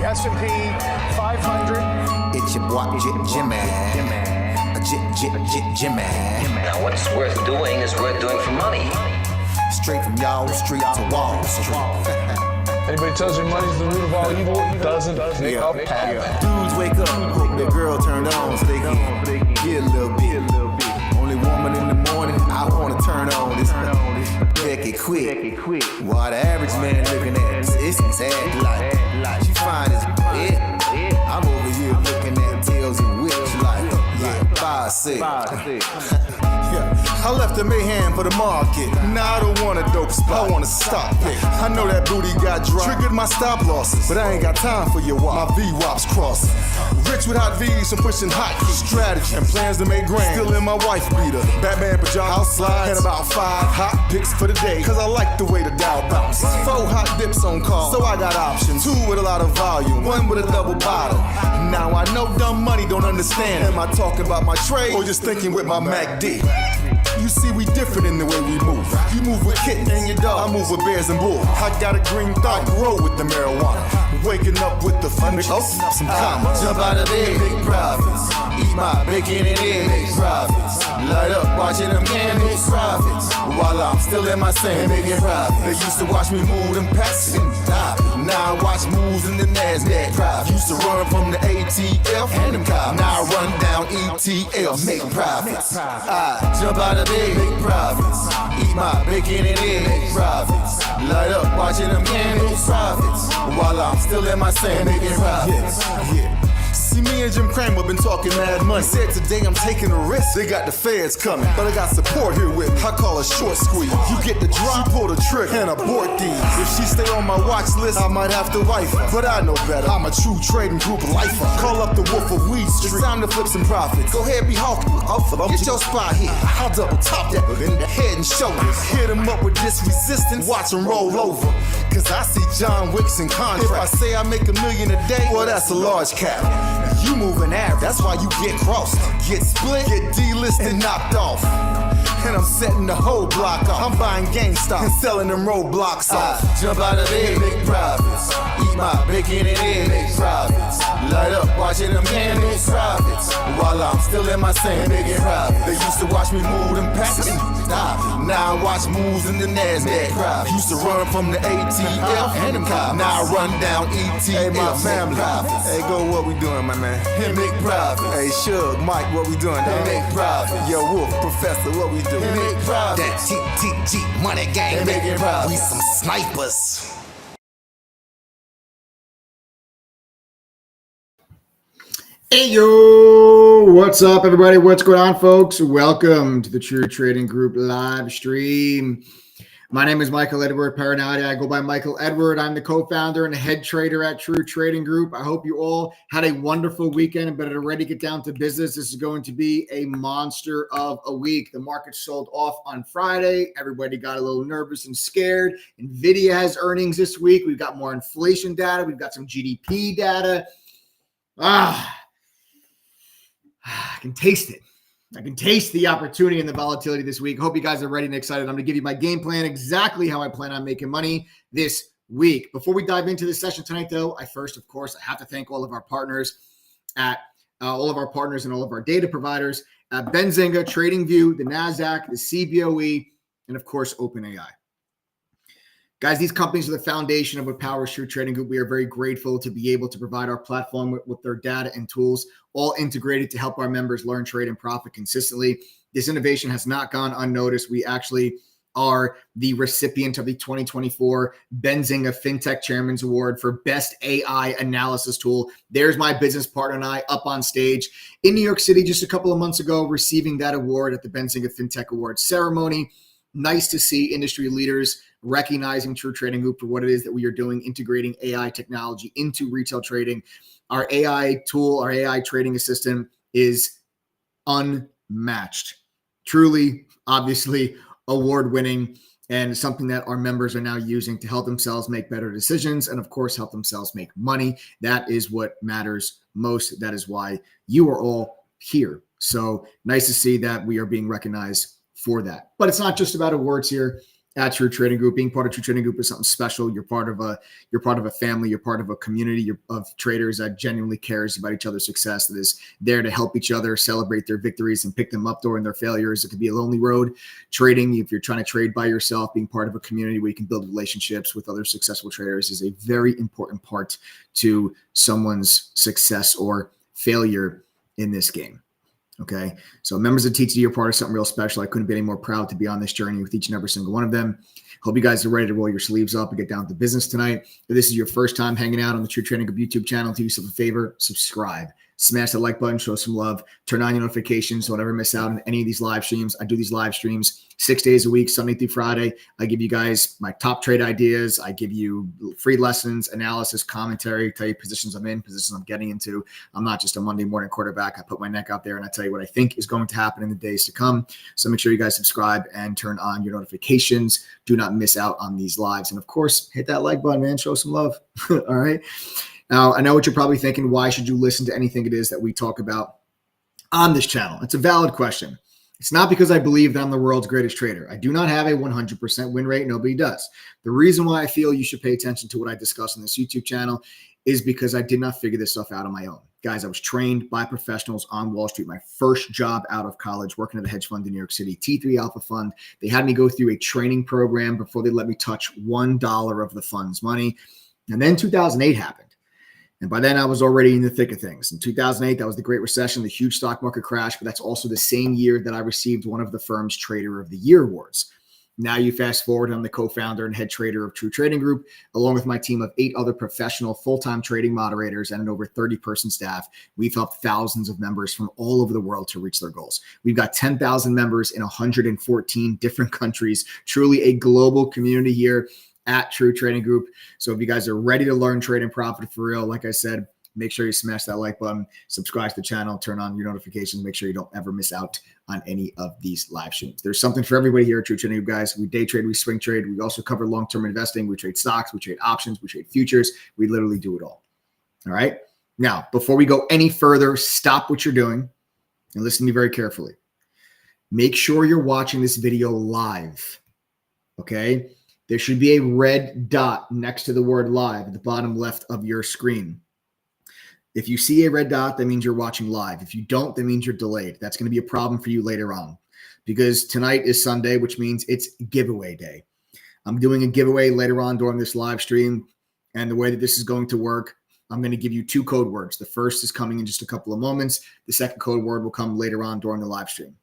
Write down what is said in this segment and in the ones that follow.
S&P 500. It's your boy Jimmy. Jimmy. Now what's worth doing is worth doing for money. Straight from y'all street to Wall Street. Anybody tells you money's the root of all evil, doesn't make up happen. Dudes wake up, hope their girl turned on so they can get a little bit. Only woman in the morning I wanna turn on this Becky quick. While the average man looking at this sad like she fine as it. I'm over here looking at tails and whips like 5-6. I left the mayhem for the market. Now I don't want a dope spot, I want to stop it. I know that booty got dry, triggered my stop losses, but I ain't got time for your wop. My V-wops crossing. Rich with hot V's and pushing hot strategy and plans to make grand. Still in my wife beater, Batman pajamas, outside, and about 5 hot picks for the day. Cause I like the way the Dow bounces. 4 hot dips on call, so I got options. 2 with a lot of volume, 1 with a double bottom. Now I know dumb money don't understand. Am I talking about my trade or just thinking with my MACD? You see, we different in the way we move. You move with kittens and your dog, I move with bears and bulls. I got a green thumb, grow with the marijuana. Waking up with the fun, open up some commas. Jump out of bed, big profits. Eat my bacon and eggs, big profits. Light up watching them candles, profits. While I'm still in my sand, making profits. They used to watch me move them packs and die. Now I watch moves in the NASDAQ. Profits. Used to run from the ATF and them cops. Now I run down ETFs, make profits. I jump out of bed, make profits. Eat my bacon and eggs, make profits. Light up watching them candles, profits. While I'm still in my sand, making profits. See, me and Jim Cramer been talking mad money. Said today I'm taking a risk. They got the feds coming, but I got support here with me. I call it short squeeze. You get the drop, pull the trigger, and abort these. If she stay on my watch list, I might have to wife her. But I know better. I'm a true trading group lifer. Call up the Wolf of Weed Street. It's time to flip some profits. Go ahead, be hawking. Get your spot here. I'll double top that in the head and shoulders. Hit him up with this resistance. Watch him roll over. Cause I see John Wicks in contract. If I say I make $1 million a day, well, that's a large cap. You moving average, that's why you get crossed. Get split, get delisted, and knocked off. and I'm setting the whole block off. I'm buying GameStop and selling them roadblocks off. Jump out of bed, make profits. Eat my bacon and eggs, make profits. Light up, watching them cans, make profits. While I'm still in my sand, making profits. They used to watch me move them packs. Now I watch moves in the NASDAQ. Used to run from the ATF and them cops. Now I run down ETF. Hey, my family. Hey, go, what we doing, my man? Hey, make profits. Hey, Shug, Mike, what we doing? Hey, make profits. Yo, Wolf, Professor, what we doing? Hey, make profits. That TTG money gang, making profits. We some snipers. Hey, yo, what's up, everybody? What's going on, folks? Welcome to the True Trading Group live stream. My name is Michael Edward Paranati. I go by Michael Edward. I'm the co-founder and head trader at True Trading Group. I hope you all had a wonderful weekend and better ready to get down to business. This is going to be a monster of a week. The market sold off on Friday. Everybody got a little nervous and scared. Nvidia has earnings this week. We've got more inflation data. We've got some GDP data. I can taste it. I can taste the opportunity and the volatility this week. Hope you guys are ready and excited. I'm going to give you my game plan, exactly how I plan on making money this week. Before we dive into this session tonight, though, I have to thank all of our partners and all of our data providers at Benzinga, TradingView, the NASDAQ, the CBOE, and of course, OpenAI. Guys, these companies are the foundation of what powers True Trading Group. We are very grateful to be able to provide our platform with their data and tools, all integrated to help our members learn, trade, and profit consistently. This innovation has not gone unnoticed. We actually are the recipient of the 2024 Benzinga FinTech Chairman's Award for Best AI Analysis Tool. There's my business partner and I up on stage in New York City just a couple of months ago, receiving that award at the Benzinga FinTech Awards ceremony. Nice to see industry leaders recognizing True Trading Group for what it is that we are doing, integrating AI technology into retail trading. Our AI tool, our AI trading assistant is unmatched. Truly, obviously, award-winning and something that our members are now using to help themselves make better decisions and, of course, help themselves make money. That is what matters most. That is why you are all here. So nice to see that we are being recognized for that. But it's not just about awards here at True Trading Group. Being part of True Trading Group is something special. You're part of a family. You're part of a community of traders that genuinely cares about each other's success, that is there to help each other celebrate their victories and pick them up during their failures. It could be a lonely road trading. If you're trying to trade by yourself, being part of a community where you can build relationships with other successful traders is a very important part to someone's success or failure in this game. Okay, so members of TTD are part of something real special. I couldn't be any more proud to be on this journey with each and every single one of them. Hope you guys are ready to roll your sleeves up and get down to business tonight. If this is your first time hanging out on the True Trading Group YouTube channel, do yourself a favor, subscribe. Smash the like button, show some love, turn on your notifications so don't ever miss out on any of these live streams. I do these live streams 6 days a week, Sunday through Friday. I give you guys my top trade ideas. I give you free lessons, analysis, commentary, tell you positions I'm in, positions I'm getting into. I'm not just a Monday morning quarterback. I put my neck out there and I tell you what I think is going to happen in the days to come. So make sure you guys subscribe and turn on your notifications. Do not miss out on these lives. And of course, hit that like button, man. Show some love. All right. Now, I know what you're probably thinking. Why should you listen to anything it is that we talk about on this channel? It's a valid question. It's not because I believe that I'm the world's greatest trader. I do not have a 100% win rate. Nobody does. The reason why I feel you should pay attention to what I discuss on this YouTube channel is because I did not figure this stuff out on my own. Guys, I was trained by professionals on Wall Street. My first job out of college, working at a hedge fund in New York City, T3 Alpha Fund. They had me go through a training program before they let me touch $1 of the fund's money. And then 2008 happened. And by then I was already in the thick of things. In 2008, that was the Great Recession, the huge stock market crash, but that's also the same year that I received one of the firm's Trader of the Year awards. Now you fast forward, I'm the co-founder and head trader of True Trading Group, along with my team of 8 other professional full-time trading moderators and an over 30-person staff. We've helped thousands of members from all over the world to reach their goals. We've got 10,000 members in 114 different countries, truly a global community here at True Trading Group. So if you guys are ready to learn, trade, and profit for real, like I said, make sure you smash that like button, subscribe to the channel, turn on your notifications, make sure you don't ever miss out on any of these live streams. There's something for everybody here at True Trading Group, guys. We day trade, we swing trade. We also cover long-term investing. We trade stocks, we trade options, we trade futures. We literally do it all. All right. Now, before we go any further, stop what you're doing and listen to me very carefully. make sure you're watching this video live. Okay. There should be a red dot next to the word live at the bottom left of your screen. If you see a red dot, that means you're watching live. If you don't, that means you're delayed. That's going to be a problem for you later on, because tonight is Sunday, which means it's giveaway day. I'm doing a giveaway later on during this live stream. And the way that this is going to work, I'm going to give you 2 code words. The first is coming in just a couple of moments. The second code word will come later on during the live stream.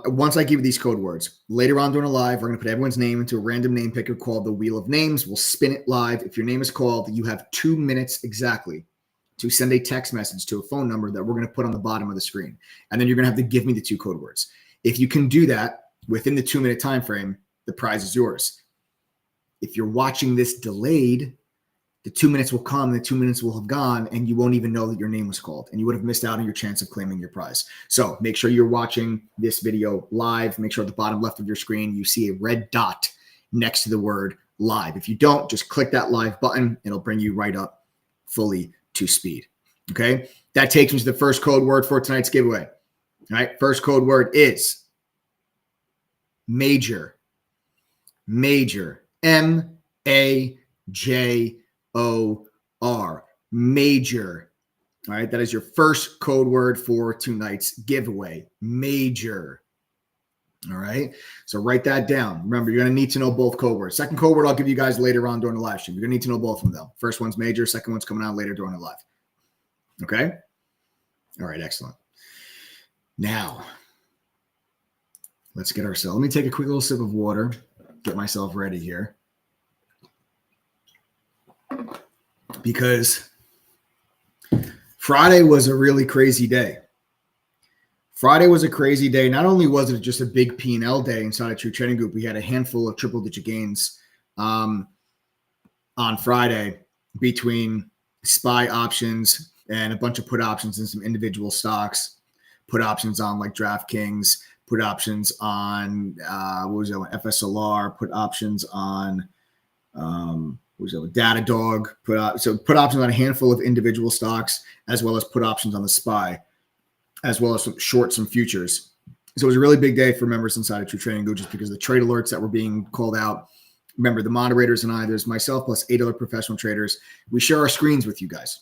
Once I give you these code words, later on during the live, we're going to put everyone's name into a random name picker called the Wheel of Names. We'll spin it live. If your name is called, you have 2 minutes exactly to send a text message to a phone number that we're going to put on the bottom of the screen. And then you're going to have to give me the 2 code words. If you can do that within the 2-minute time frame, the prize is yours. If you're watching this delayed, the 2 minutes will come, the 2 minutes will have gone, and you won't even know that your name was called, and you would have missed out on your chance of claiming your prize. So make sure you're watching this video live. Make sure at the bottom left of your screen, you see a red dot next to the word live. If you don't, just click that live button. It'll bring you right up fully to speed. Okay. That takes me to the first code word for tonight's giveaway. All right. First code word is major. Major. M-A-J-O-R. Major. All right. That is your first code word for tonight's giveaway. Major. All right. So write that down. Remember, you're going to need to know both code words. Second code word I'll give you guys later on during the live stream. You're going to need to know both of them, though. First one's major. Second one's coming out later during the live. Okay. All right. Excellent. Now, let's get ourselves. Let me take a quick little sip of water. Get myself ready here. Because Friday was a really crazy day. Friday was a crazy day. Not only was it just a big P&L day inside of True Trading Group, we had a handful of triple-digit gains on Friday between SPY options and a bunch of put options in some individual stocks, put options on like DraftKings, put options on FSLR, put options on Datadog, put options on a handful of individual stocks, as well as put options on the SPY, as well as some futures. So it was a really big day for members inside of True Trading Group, just because the trade alerts that were being called out. Remember, the moderators and I, there's myself plus 8 other professional traders. We share our screens with you guys.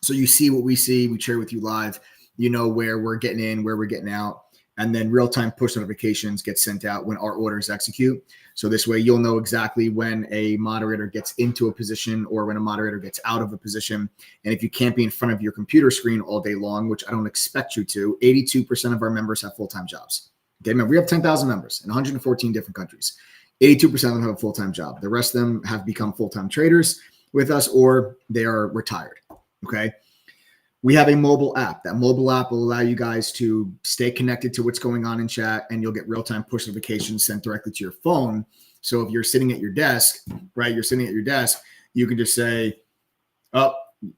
So you see what we see. We share with you live. You know where we're getting in, where we're getting out. And then real-time push notifications get sent out when our orders execute. So this way you'll know exactly when a moderator gets into a position or when a moderator gets out of a position. And if you can't be in front of your computer screen all day long, which I don't expect you to, 82% of our members have full-time jobs. Okay, remember, we have 10,000 members in 114 different countries. 82% of them have a full-time job. The rest of them have become full-time traders with us, or they are retired. Okay. We have a mobile app. That mobile app will allow you guys to stay connected to what's going on in chat, and you'll get real-time push notifications sent directly to your phone. So if you're sitting at your desk, right, you can just say, oh,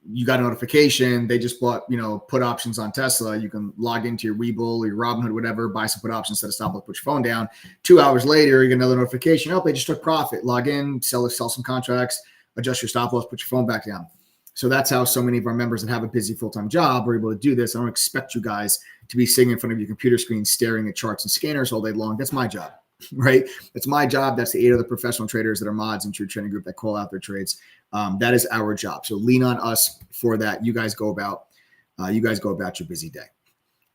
you got a notification. They just bought, put options on Tesla. You can log into your Webull or your Robinhood, whatever, buy some put options, set a stop loss, put your phone down. 2 hours later, you get another notification. Oh, they just took profit. Log in, sell some contracts, adjust your stop loss, put your phone back down. So that's how so many of our members that have a busy full-time job are able to do this. I don't expect you guys to be sitting in front of your computer screen staring at charts and scanners all day long. That's my job, right? That's my job. That's the 8 other professional traders that are mods in True Trading Group that call out their trades. That is our job. So lean on us for that. You guys go about your busy day.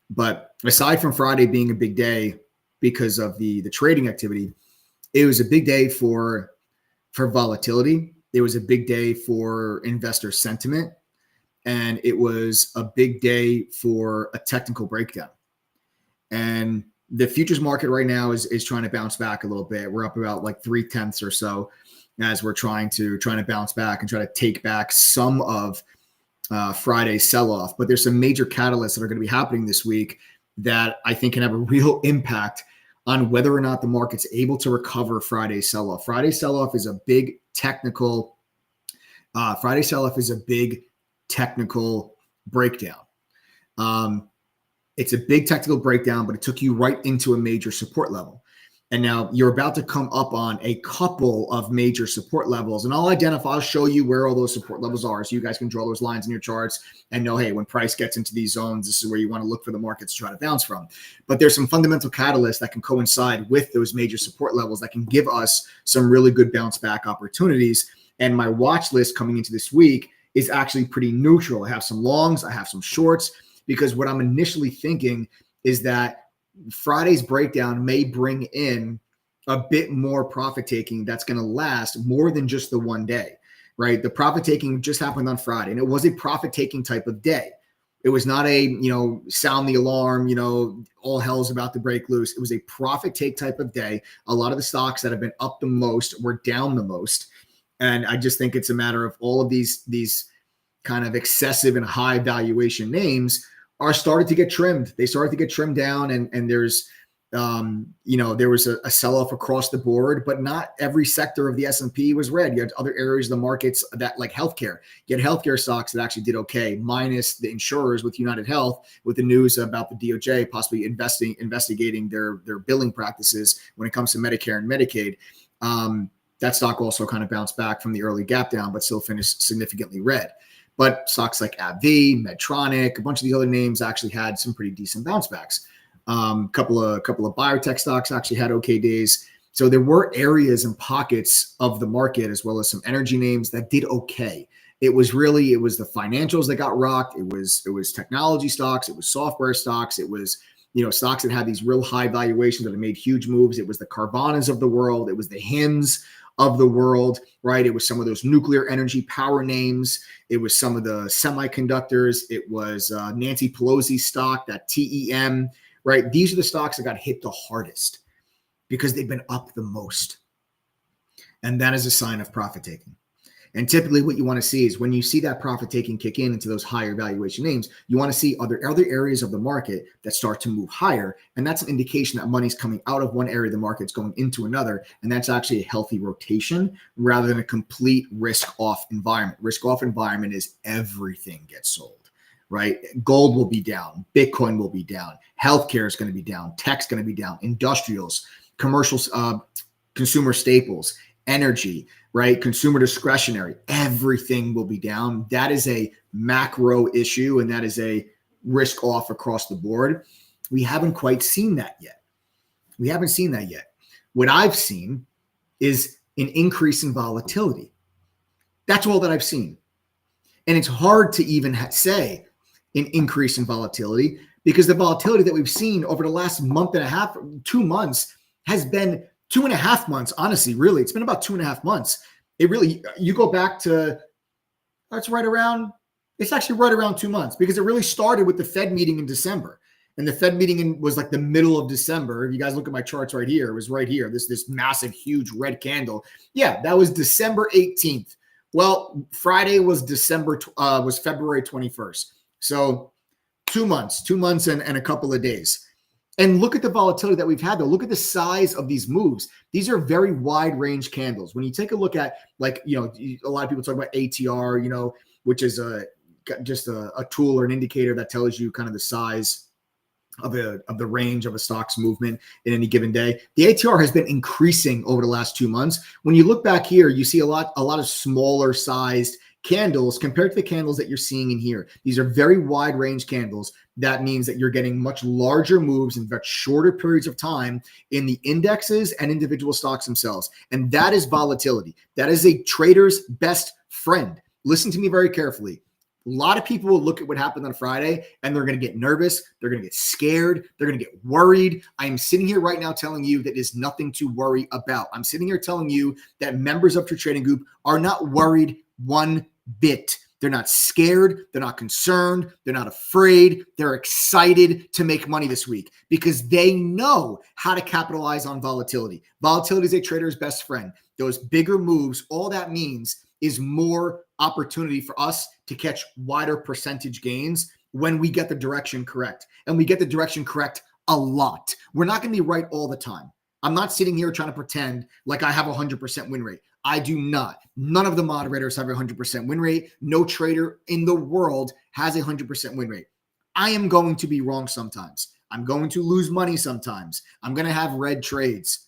But aside from Friday being a big day because of the trading activity, it was a big day for volatility. It was a big day for investor sentiment, and it was a big day for a technical breakdown. And the futures market right now is trying to bounce back a little bit. We're up about like 0.3 or so as we're trying to bounce back and try to take back some of Friday's sell-off. But there's some major catalysts that are going to be happening this week that I think can have a real impact on whether or not the market's able to recover Friday's sell-off. Friday's sell-off is a big technical breakdown. It's a big technical breakdown, but it took you right into a major support level. And now you're about to come up on a couple of major support levels. And I'll show you where all those support levels are so you guys can draw those lines in your charts and know, hey, when price gets into these zones, this is where you want to look for the markets to try to bounce from. But there's some fundamental catalysts that can coincide with those major support levels that can give us some really good bounce back opportunities. And my watch list coming into this week is actually pretty neutral. I have some longs, I have some shorts, because what I'm initially thinking is that Friday's breakdown may bring in a bit more profit taking that's going to last more than just the one day, right? The profit taking just happened on Friday, and it was a profit taking type of day. It was not a, sound the alarm, all hell's about to break loose. It was a profit take type of day. A lot of the stocks that have been up the most were down the most. And I just think it's a matter of all of these kind of excessive and high valuation names are started to get trimmed. They started to get trimmed down, and there's, there was a sell-off across the board, but not every sector of the S&P was red. You had other areas of the markets that, like healthcare, you had healthcare stocks that actually did okay, minus the insurers with United Health, with the news about the DOJ possibly investigating their billing practices when it comes to Medicare and Medicaid. That stock also kind of bounced back from the early gap down, but still finished significantly red. But stocks like AbbVie, Medtronic, a bunch of the other names actually had some pretty decent bounce backs. Couple of biotech stocks actually had okay days. So there were areas and pockets of the market, as well as some energy names that did okay. It was the financials that got rocked. It was technology stocks. It was software stocks. It was, stocks that had these real high valuations that have made huge moves. It was the Carvanas of the world. It was the HIMs of the world, right? It was some of those nuclear energy power names. It was some of the semiconductors. It was Nancy Pelosi stock, that TEM, right? These are the stocks that got hit the hardest because they've been up the most. And that is a sign of profit taking. And typically what you want to see is when you see that profit taking kick in into those higher valuation names, you want to see other areas of the market that start to move higher. And that's an indication that money's coming out of one area of the market, going into another. And that's actually a healthy rotation rather than a complete risk off environment. Risk off environment is everything gets sold, right? Gold will be down. Bitcoin will be down. Healthcare is going to be down. Tech's going to be down. Industrials, commercials, consumer staples, energy, right? Consumer discretionary, everything will be down. That is a macro issue, and that is a risk off across the board. We haven't quite seen that yet. What I've seen is an increase in volatility. That's all that I've seen. And it's hard to even say an increase in volatility because the volatility that we've seen over the last month and a half, 2 months, has been 2.5 months, honestly, really. It's been about 2.5 months. You go back to, it's actually right around 2 months because it really started with the Fed meeting in December. And the Fed meeting was like the middle of December. If you guys look at my charts right here, it was right here, this massive, huge red candle. Yeah, that was December 18th. Well, Friday was February 21st. So 2 months and a couple of days. And look at the volatility that we've had, though. Look at the size of these moves. These are very wide range candles. When you take a look at, a lot of people talk about ATR, which is just a tool or an indicator that tells you kind of the size of the range of a stock's movement in any given day. The ATR has been increasing over the last 2 months. When you look back here, you see a lot of smaller sized candles compared to the candles that you're seeing in here. These are very wide range candles. That means that you're getting much larger moves in much shorter periods of time in the indexes and individual stocks themselves. And that is volatility. That is a trader's best friend. Listen to me very carefully. A lot of people will look at what happened on Friday and they're going to get nervous. They're going to get scared. They're going to get worried. I am sitting here right now telling you that is nothing to worry about. I'm sitting here telling you that members of your trading group are not worried one bit. They're not scared. They're not concerned. They're not afraid. They're excited to make money this week because they know how to capitalize on volatility. Volatility is a trader's best friend. Those bigger moves, all that means is more opportunity for us to catch wider percentage gains when we get the direction correct. And we get the direction correct a lot. We're not going to be right all the time. I'm not sitting here trying to pretend like I have a 100% win rate. I do not. None of the moderators have a 100% win rate. No trader in the world has a 100% win rate. I am going to be wrong sometimes. I'm going to lose money sometimes. I'm going to have red trades.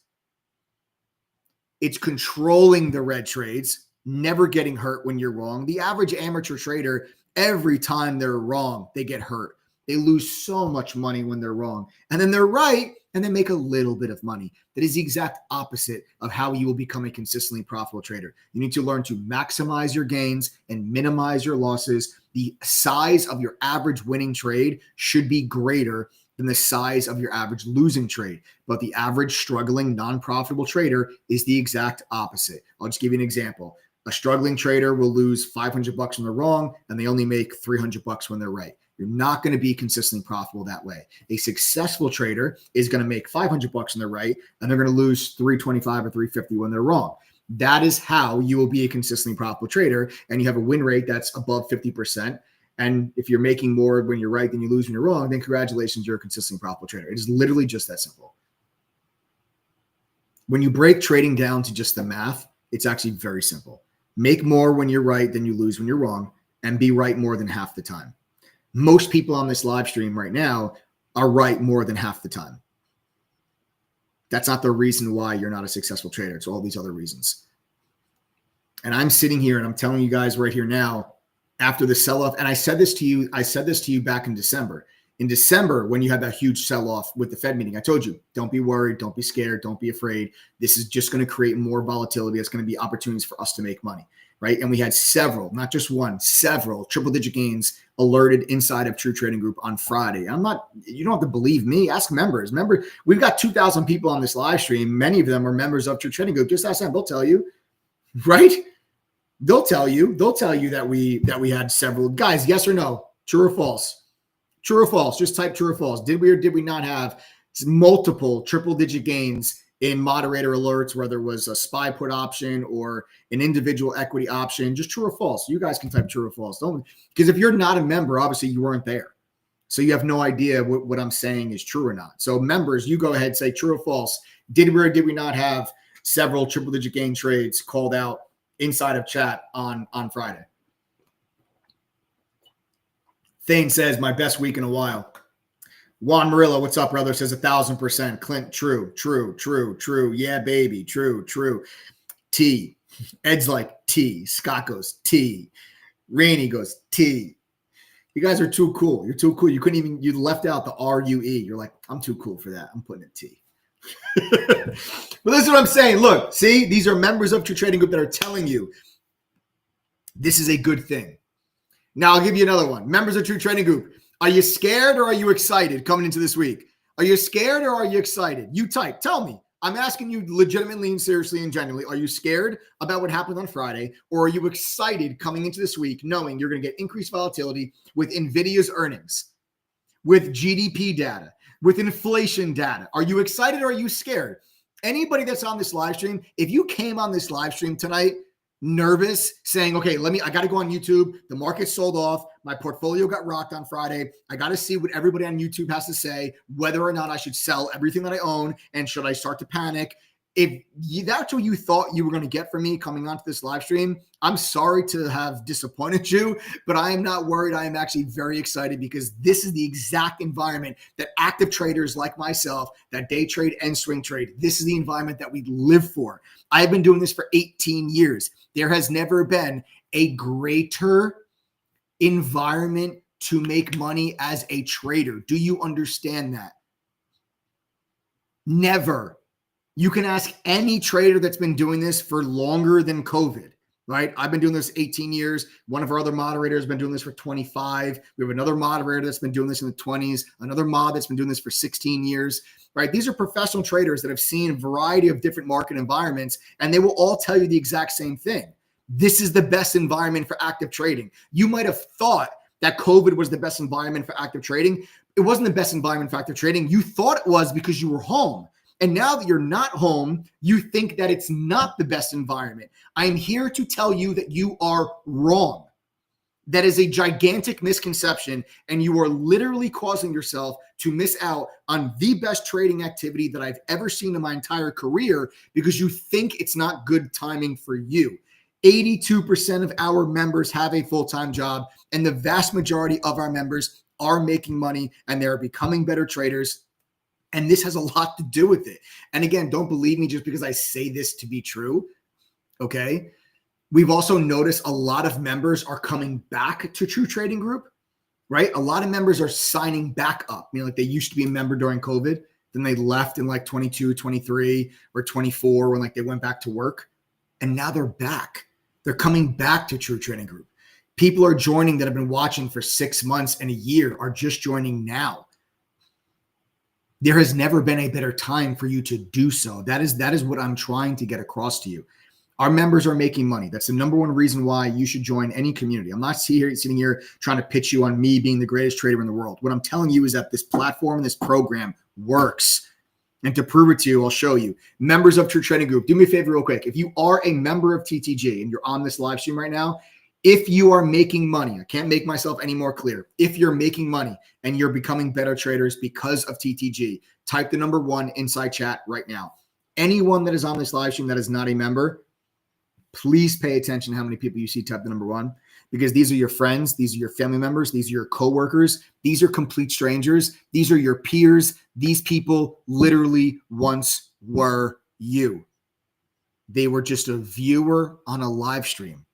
It's controlling the red trades, never getting hurt when you're wrong. The average amateur trader, every time they're wrong, they get hurt. They lose so much money when they're wrong. And then they're right, and they make a little bit of money. That is the exact opposite of how you will become a consistently profitable trader. You need to learn to maximize your gains and minimize your losses. The size of your average winning trade should be greater than the size of your average losing trade. But the average struggling, non-profitable trader is the exact opposite. I'll just give you an example. A struggling trader will lose $500 when they're wrong, and they only make $300 when they're right. You're not going to be consistently profitable that way. A successful trader is going to make $500 when they're right, and they're going to lose $325 or $350 when they're wrong. That is how you will be a consistently profitable trader, and you have a win rate that's above 50%. And if you're making more when you're right than you lose when you're wrong, then congratulations, you're a consistently profitable trader. It is literally just that simple. When you break trading down to just the math, it's actually very simple. Make more when you're right than you lose when you're wrong, and be right more than half the time. Most people on this live stream right now are right more than half the time. That's not the reason why you're not a successful trader. It's all these other reasons. And I'm sitting here and I'm telling you guys right here now, after the sell-off, and I said this to you back in December. In December, when you had that huge sell-off with the Fed meeting, I told you, don't be worried, don't be scared, don't be afraid. This is just going to create more volatility. It's going to be opportunities for us to make money, right? And we had several, not just one, several triple-digit gains alerted inside of True Trading Group on Friday. You don't have to believe me. Ask members. Remember, we've got 2,000 people on this live stream. Many of them are members of True Trading Group. Just ask them. They'll tell you, right? They'll tell you that we had several. Guys, yes or no? True or false? True or false? Just type true or false. Did we or did we not have multiple triple-digit gains in moderator alerts, whether it was a SPY put option or an individual equity option? Just true or false. You guys can type true or false. Don't, because if you're not a member, obviously you weren't there. So you have no idea what I'm saying is true or not. So members, you go ahead, say true or false. Did we or did we not have several triple-digit gain trades called out inside of chat on Friday? Thane says, my best week in a while. Juan Murillo, what's up, brother? Says 1,000%. Clint, true. Yeah, baby. True. T. Ed's like T. Scott goes T. Rainey goes T. You guys are too cool. You're too cool. You left out the R-U-E. You're like, I'm too cool for that. I'm putting a T. But this is what I'm saying. Look, see, these are members of True Trading Group that are telling you this is a good thing. Now I'll give you another one. Members of True Trading Group, are you scared or are you excited coming into this week? Are you scared or are you excited? You type. Tell me. I'm asking you legitimately and seriously and genuinely. Are you scared about what happened on Friday, or are you excited coming into this week knowing you're going to get increased volatility with Nvidia's earnings, with GDP data, with inflation data? Are you excited or are you scared? Anybody that's on this live stream, if you came on this live stream tonight nervous, saying, okay, I got to go on YouTube. The market sold off. My portfolio got rocked on Friday. I got to see what everybody on YouTube has to say, whether or not I should sell everything that I own, and should I start to panic? If that's what you thought you were going to get from me coming onto this live stream, I'm sorry to have disappointed you, but I am not worried. I am actually very excited, because this is the exact environment that active traders like myself that day trade and swing trade, this is the environment that we live for. I have been doing this for 18 years. There has never been a greater environment to make money as a trader. Do you understand that? Never. You can ask any trader that's been doing this for longer than COVID, right? I've been doing this 18 years. One of our other moderators has been doing this for 25. We have another moderator that's been doing this in the 20s, another mod that's been doing this for 16 years, right? These are professional traders that have seen a variety of different market environments, and they will all tell you the exact same thing. This is the best environment for active trading. You might have thought that COVID was the best environment for active trading. It wasn't the best environment for active trading. You thought it was because you were home. And now that you're not home, you think that it's not the best environment. I'm here to tell you that you are wrong. That is a gigantic misconception, and you are literally causing yourself to miss out on the best trading activity that I've ever seen in my entire career, because you think it's not good timing for you. 82% of our members have a full-time job, and the vast majority of our members are making money, and they're becoming better traders. And this has a lot to do with it. And again, don't believe me just because I say this to be true. Okay. We've also noticed a lot of members are coming back to True Trading Group, right? A lot of members are signing back up. Like they used to be a member during COVID. Then they left in like 22, 23 or 24 when like they went back to work. And now they're back. They're coming back to True Trading Group. People are joining that have been watching for 6 months and a year are just joining now. There has never been a better time for you to do so. That is what I'm trying to get across to you. Our members are making money. That's the number one reason why you should join any community. I'm not sitting here trying to pitch you on me being the greatest trader in the world. What I'm telling you is that this platform and this program works. And to prove it to you, I'll show you. Members of True Trading Group, do me a favor real quick. If you are a member of TTG and you're on this live stream right now, if you are making money, I can't make myself any more clear. If you're making money and you're becoming better traders because of TTG, type the number 1 inside chat right now. Anyone that is on this live stream that is not a member, please pay attention to how many people you see type the number 1, because these are your friends. These are your family members. These are your coworkers. These are complete strangers. These are your peers. These people literally once were you. They were just a viewer on a live stream.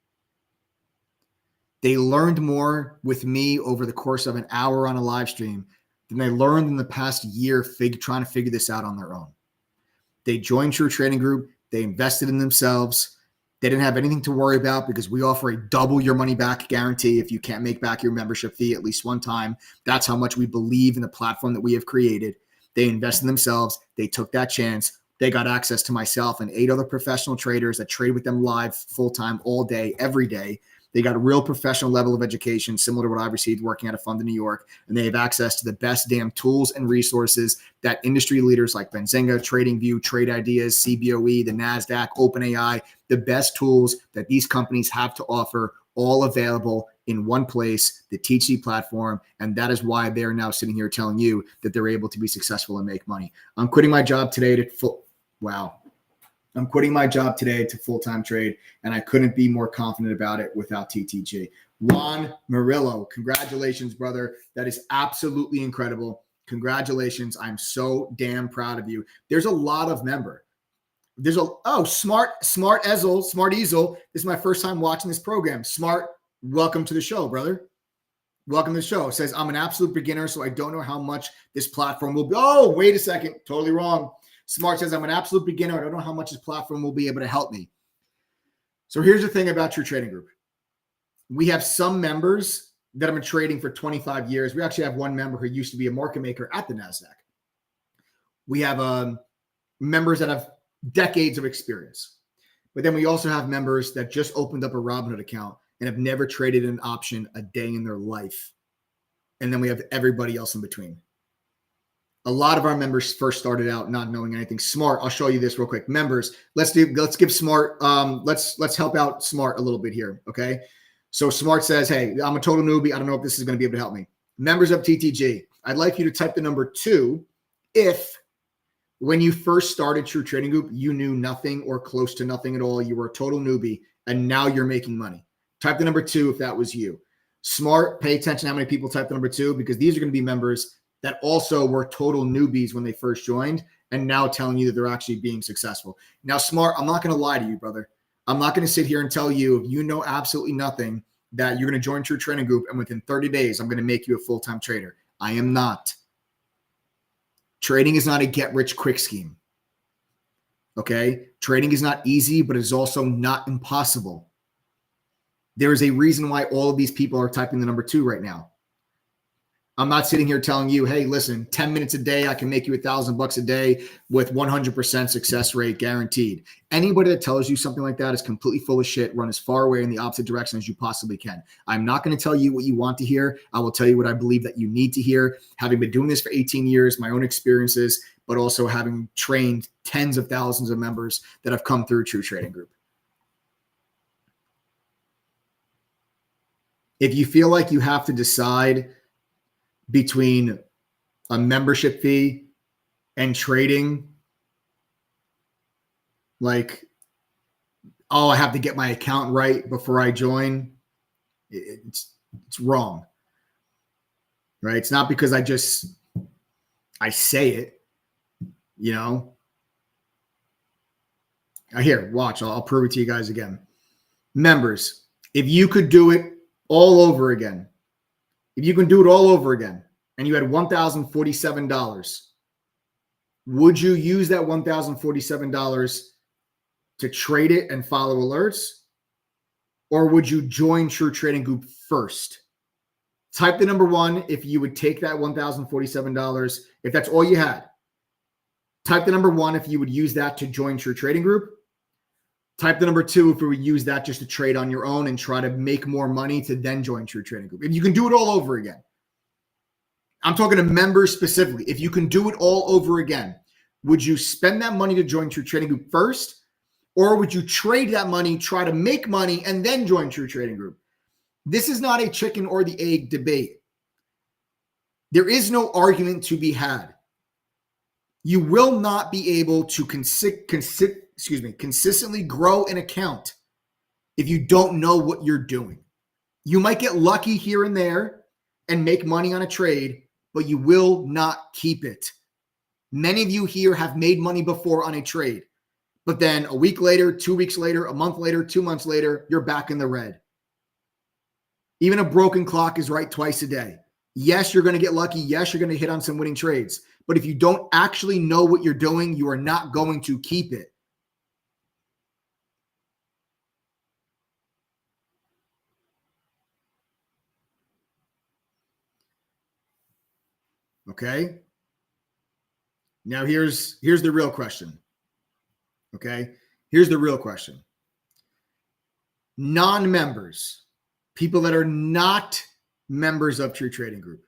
They learned more with me over the course of an hour on a live stream than they learned in the past year trying to figure this out on their own. They joined True Trading Group. They invested in themselves. They didn't have anything to worry about because we offer a double your money back guarantee if you can't make back your membership fee at least one time. That's how much we believe in the platform that we have created. They invest in themselves. They took that chance. They got access to myself and 8 other professional traders that trade with them live full-time all day, every day. They got a real professional level of education, similar to what I've received working at a fund in New York. And they have access to the best damn tools and resources that industry leaders like Benzinga, TradingView, Trade Ideas, CBOE, the NASDAQ, OpenAI, the best tools that these companies have to offer, all available in one place, the TTG platform. And that is why they're now sitting here telling you that they're able to be successful and make money. I'm quitting my job today I'm quitting my job today to full-time trade, and I couldn't be more confident about it without TTG. Juan Murillo, congratulations, brother. That is absolutely incredible. Congratulations. I'm so damn proud of you. There's a lot of Smart Easel. This is my first time watching this program. Smart, welcome to the show, brother. Welcome to the show. It says, I'm an absolute beginner, so I don't know how much this platform will be. Oh, wait a second. Totally wrong. Smart says, I'm an absolute beginner. I don't know how much this platform will be able to help me. So here's the thing about True Trading Group. We have some members that have been trading for 25 years. We actually have one member who used to be a market maker at the NASDAQ. We have members that have decades of experience. But then we also have members that just opened up a Robinhood account and have never traded an option a day in their life. And then we have everybody else in between. A lot of our members first started out not knowing anything. Smart, I'll show you this real quick. Members, let's give Smart, let's help out Smart a little bit here, okay? So Smart says, hey, I'm a total newbie. I don't know if this is going to be able to help me. Members of TTG, I'd like you to type the number 2 if when you first started True Trading Group, you knew nothing or close to nothing at all. You were a total newbie, and now you're making money. Type the number 2 if that was you. Smart, pay attention to how many people type the number 2, because these are going to be members that also were total newbies when they first joined and now telling you that they're actually being successful. Now, Smart, I'm not going to lie to you, brother. I'm not going to sit here and tell you, if you know absolutely nothing, that you're going to join True Trading Group and within 30 days, I'm going to make you a full-time trader. I am not. Trading is not a get-rich-quick scheme. Okay? Trading is not easy, but it's also not impossible. There is a reason why all of these people are typing the number 2 right now. I'm not sitting here telling you, hey, listen, 10 minutes a day, I can make you $1,000 a day with 100% success rate guaranteed. Anybody that tells you something like that is completely full of shit. Run as far away in the opposite direction as you possibly can. I'm not going to tell you what you want to hear. I will tell you what I believe that you need to hear. Having been doing this for 18 years, my own experiences, but also having trained tens of thousands of members that have come through True Trading Group. If you feel like you have to decide between a membership fee and trading, like, oh, I have to get my account right before I join, it's wrong, right? It's not because I say it. you know. Here, watch. I'll prove it to you guys again. Members, if you could do it all over again, and you had $1,047, would you use that $1,047 to trade it and follow alerts? Or would you join True Trading Group first? Type the number 1 if you would take that $1,047, if that's all you had. Type the number 1 if you would use that to join True Trading Group. Type the number 2 if you would use that just to trade on your own and try to make more money to then join True Trading Group. If you can do it all over again. I'm talking to members specifically. If you can do it all over again, would you spend that money to join True Trading Group first? Or would you trade that money, try to make money, and then join True Trading Group? This is not a chicken or the egg debate. There is no argument to be had. You will not be able to consistently grow an account if you don't know what you're doing. You might get lucky here and there and make money on a trade, but you will not keep it. Many of you here have made money before on a trade, but then a week later, 2 weeks later, a month later, 2 months later, you're back in the red. Even a broken clock is right twice a day. Yes, you're going to get lucky. Yes, you're going to hit on some winning trades. But if you don't actually know what you're doing, you are not going to keep it. Okay. Now here's the real question. Okay. Here's the real question. Non-members, people that are not members of True Trading Group.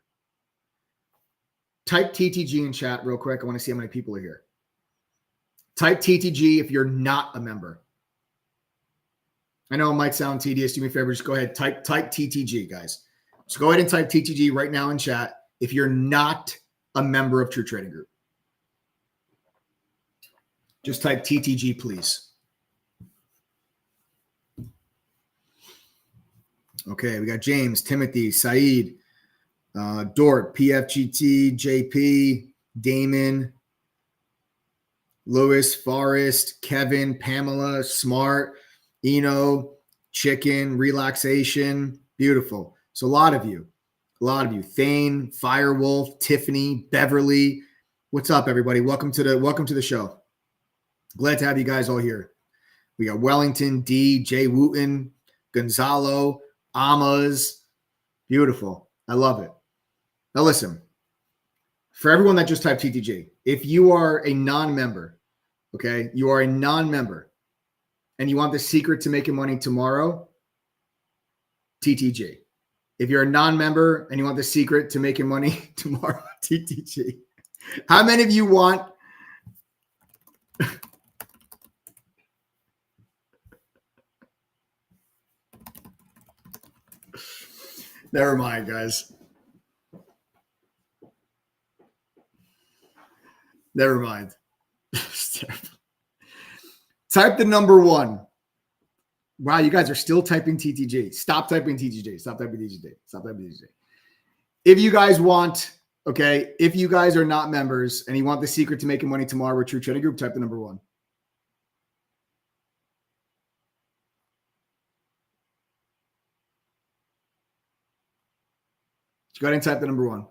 Type TTG in chat real quick. I want to see how many people are here. Type TTG if you're not a member. I know it might sound tedious. Do me a favor. Just go ahead. Type TTG, guys. So go ahead and type TTG right now in chat if you're not a member of True Trading Group. Just type TTG, please. Okay, we got James, Timothy, Saeed, Dort, PFGT, JP, Damon, Lewis, Forrest, Kevin, Pamela, Smart, Eno, Chicken, Relaxation. Beautiful. So a lot of you. Thane, Firewolf, Tiffany, Beverly. What's up, everybody? Welcome to the show. Glad to have you guys all here. We got Wellington, D, Jay Wooten, Gonzalo, Amas. Beautiful. I love it. Now listen, for everyone that just typed TTG, if you are a non-member, okay, you are a non-member and you want the secret to making money tomorrow, TTG. If you're a non-member and you want the secret to making money tomorrow, TTG. How many of you want? Never mind, guys. Never mind. Type the number 1. Wow, you guys are still typing TTG. Stop typing TTG. Stop typing TTG. Stop typing TTG. If you guys want, okay, if you guys are not members and you want the secret to making money tomorrow with True Trading Group, type the number 1. Go ahead and type the number 1.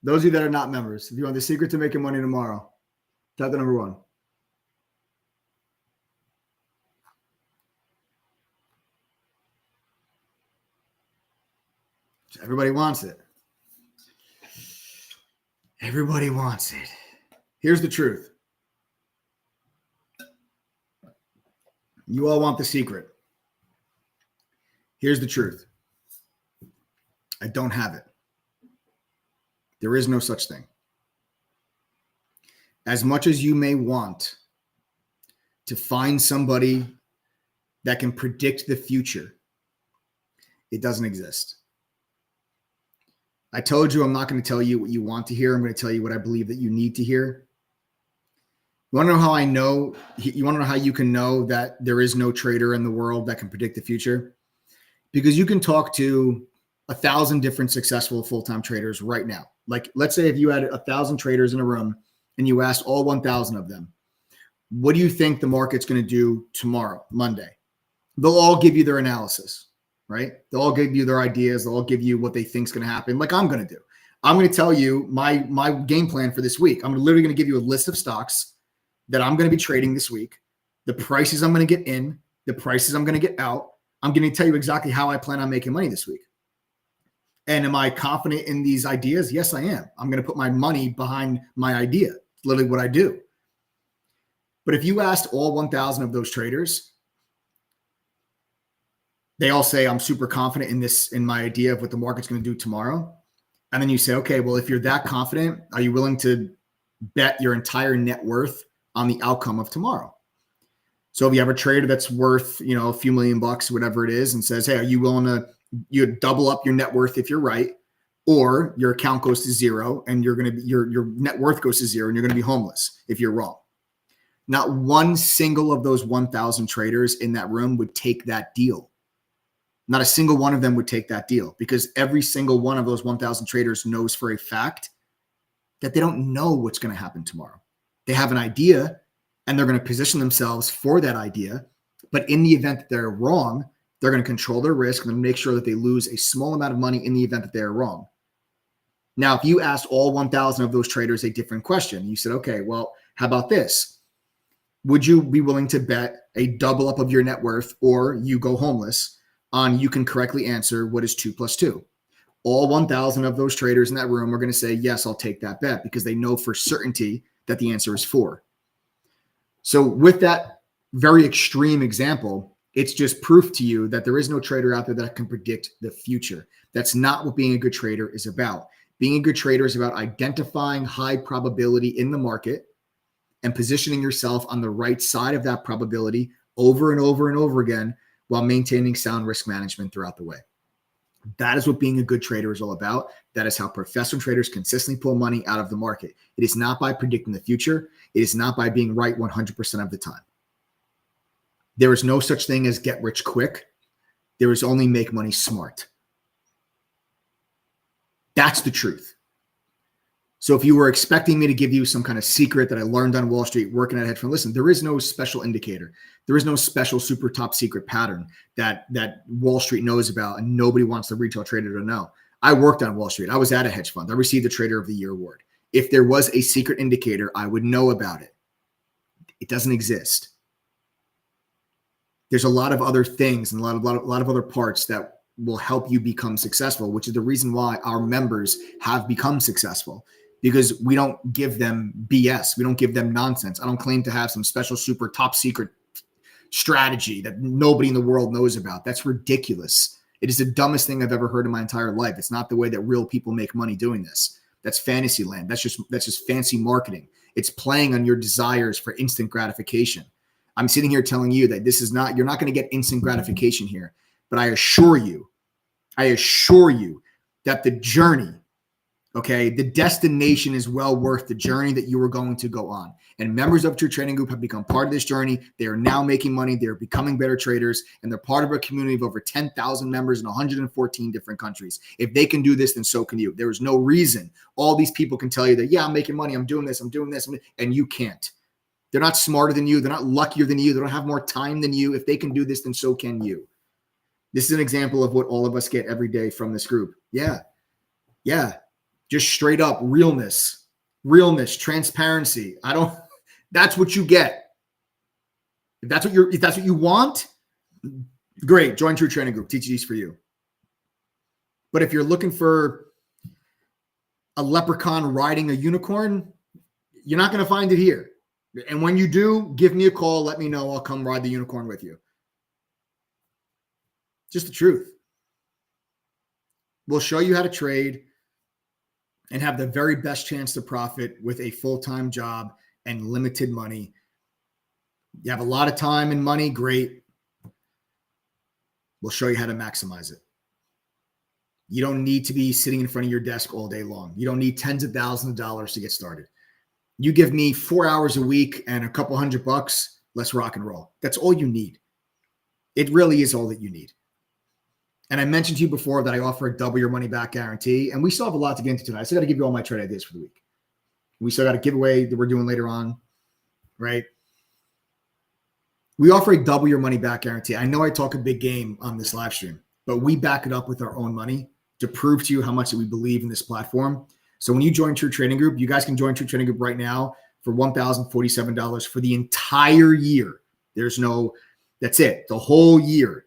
Those of you that are not members, if you want the secret to making money tomorrow, type the number 1. Everybody wants it. Everybody wants it. Here's the truth. You all want the secret. Here's the truth. I don't have it. There is no such thing. As much as you may want to find somebody that can predict the future, it doesn't exist. I told you I'm not going to tell you what you want to hear. I'm going to tell you what I believe that you need to hear. You want to know how I know? You want to know how you can know that there is no trader in the world that can predict the future? Because you can talk to 1,000 different successful full-time traders right now. Like, let's say if you had 1,000 traders in a room and you asked all 1,000 of them, what do you think the market's going to do tomorrow, Monday? They'll all give you their analysis, right? They'll all give you their ideas. They'll all give you what they think is going to happen, like I'm going to do. I'm going to tell you my game plan for this week. I'm literally going to give you a list of stocks that I'm going to be trading this week, the prices I'm going to get in, the prices I'm going to get out. I'm going to tell you exactly how I plan on making money this week. And am I confident in these ideas? Yes, I am. I'm going to put my money behind my idea. It's literally what I do. But if you asked all 1,000 of those traders, they all say, I'm super confident in my idea of what the market's going to do tomorrow. And then you say, okay, well, if you're that confident, are you willing to bet your entire net worth on the outcome of tomorrow? So if you have a trader that's worth, a few $1 million, whatever it is, and says, hey, are you willing to double up your net worth if you're right, or your account goes to zero and you're going to be, your net worth goes to zero and you're going to be homeless if you're wrong? Not one single of those 1,000 traders in that room would take that deal. Not a single one of them would take that deal, because every single one of those 1,000 traders knows for a fact that they don't know what's going to happen tomorrow. They have an idea and they're going to position themselves for that idea. But in the event that they're wrong, they're going to control their risk and make sure that they lose a small amount of money in the event that they're wrong. Now, if you asked all 1,000 of those traders a different question, you said, okay, well, how about this? Would you be willing to bet a double up of your net worth, or you go homeless, on you can correctly answer what is 2 + 2? All 1,000 of those traders in that room are going to say, yes, I'll take that bet, because they know for certainty that the answer is 4. So with that very extreme example, it's just proof to you that there is no trader out there that can predict the future. That's not what being a good trader is about. Being a good trader is about identifying high probability in the market and positioning yourself on the right side of that probability over and over and over again, while maintaining sound risk management throughout the way. That is what being a good trader is all about. That is how professional traders consistently pull money out of the market. It is not by predicting the future. It is not by being right 100% of the time. There is no such thing as get rich quick. There is only make money smart. That's the truth. So if you were expecting me to give you some kind of secret that I learned on Wall Street working at a hedge fund, listen, there is no special indicator. There is no special super top secret pattern that Wall Street knows about and nobody wants the retail trader to know. I worked on Wall Street. I was at a hedge fund. I received the Trader of the Year award. If there was a secret indicator, I would know about it. It doesn't exist. There's a lot of other things and a lot of other parts that will help you become successful, which is the reason why our members have become successful. Because we don't give them BS. We don't give them nonsense. I don't claim to have some special super top secret strategy that nobody in the world knows about. That's ridiculous. It is the dumbest thing I've ever heard in my entire life. It's not the way that real people make money doing this. That's fantasy land. That's just fancy marketing. It's playing on your desires for instant gratification. I'm sitting here telling you that this is not, you're not going to get instant gratification here. But I assure you that the journey, okay, the destination is well worth the journey that you are going to go on. And members of True Trading Group have become part of this journey. They are now making money. They're becoming better traders. And they're part of a community of over 10,000 members in 114 different countries. If they can do this, then so can you. There is no reason all these people can tell you that, yeah, I'm making money. I'm doing this. And you can't. They're not smarter than you. They're not luckier than you. They don't have more time than you. If they can do this, then so can you. This is an example of what all of us get every day from this group. Yeah. Just straight up realness, transparency. That's what you get. If that's what you want, great. Join True Trading Group. TTG's for you. But if you're looking for a leprechaun riding a unicorn, you're not going to find it here. And when you do, give me a call. Let me know. I'll come ride the unicorn with you. Just the truth. We'll show you how to trade and have the very best chance to profit with a full-time job and limited money. You have a lot of time and money, great. We'll show you how to maximize it. You don't need to be sitting in front of your desk all day long. You don't need tens of thousands of dollars to get started. You give me 4 hours a week and a couple $100, let's rock and roll. That's all you need. It really is all that you need. And I mentioned to you before that I offer a double your money back guarantee. And we still have a lot to get into tonight. I still got to give you all my trade ideas for the week. We still got a giveaway that we're doing later on, right? We offer a double your money back guarantee. I know I talk a big game on this live stream, but we back it up with our own money to prove to you how much that we believe in this platform. So when you join True Trading Group, you guys can join True Trading Group right now for $1,047 for the entire year. That's it, the whole year.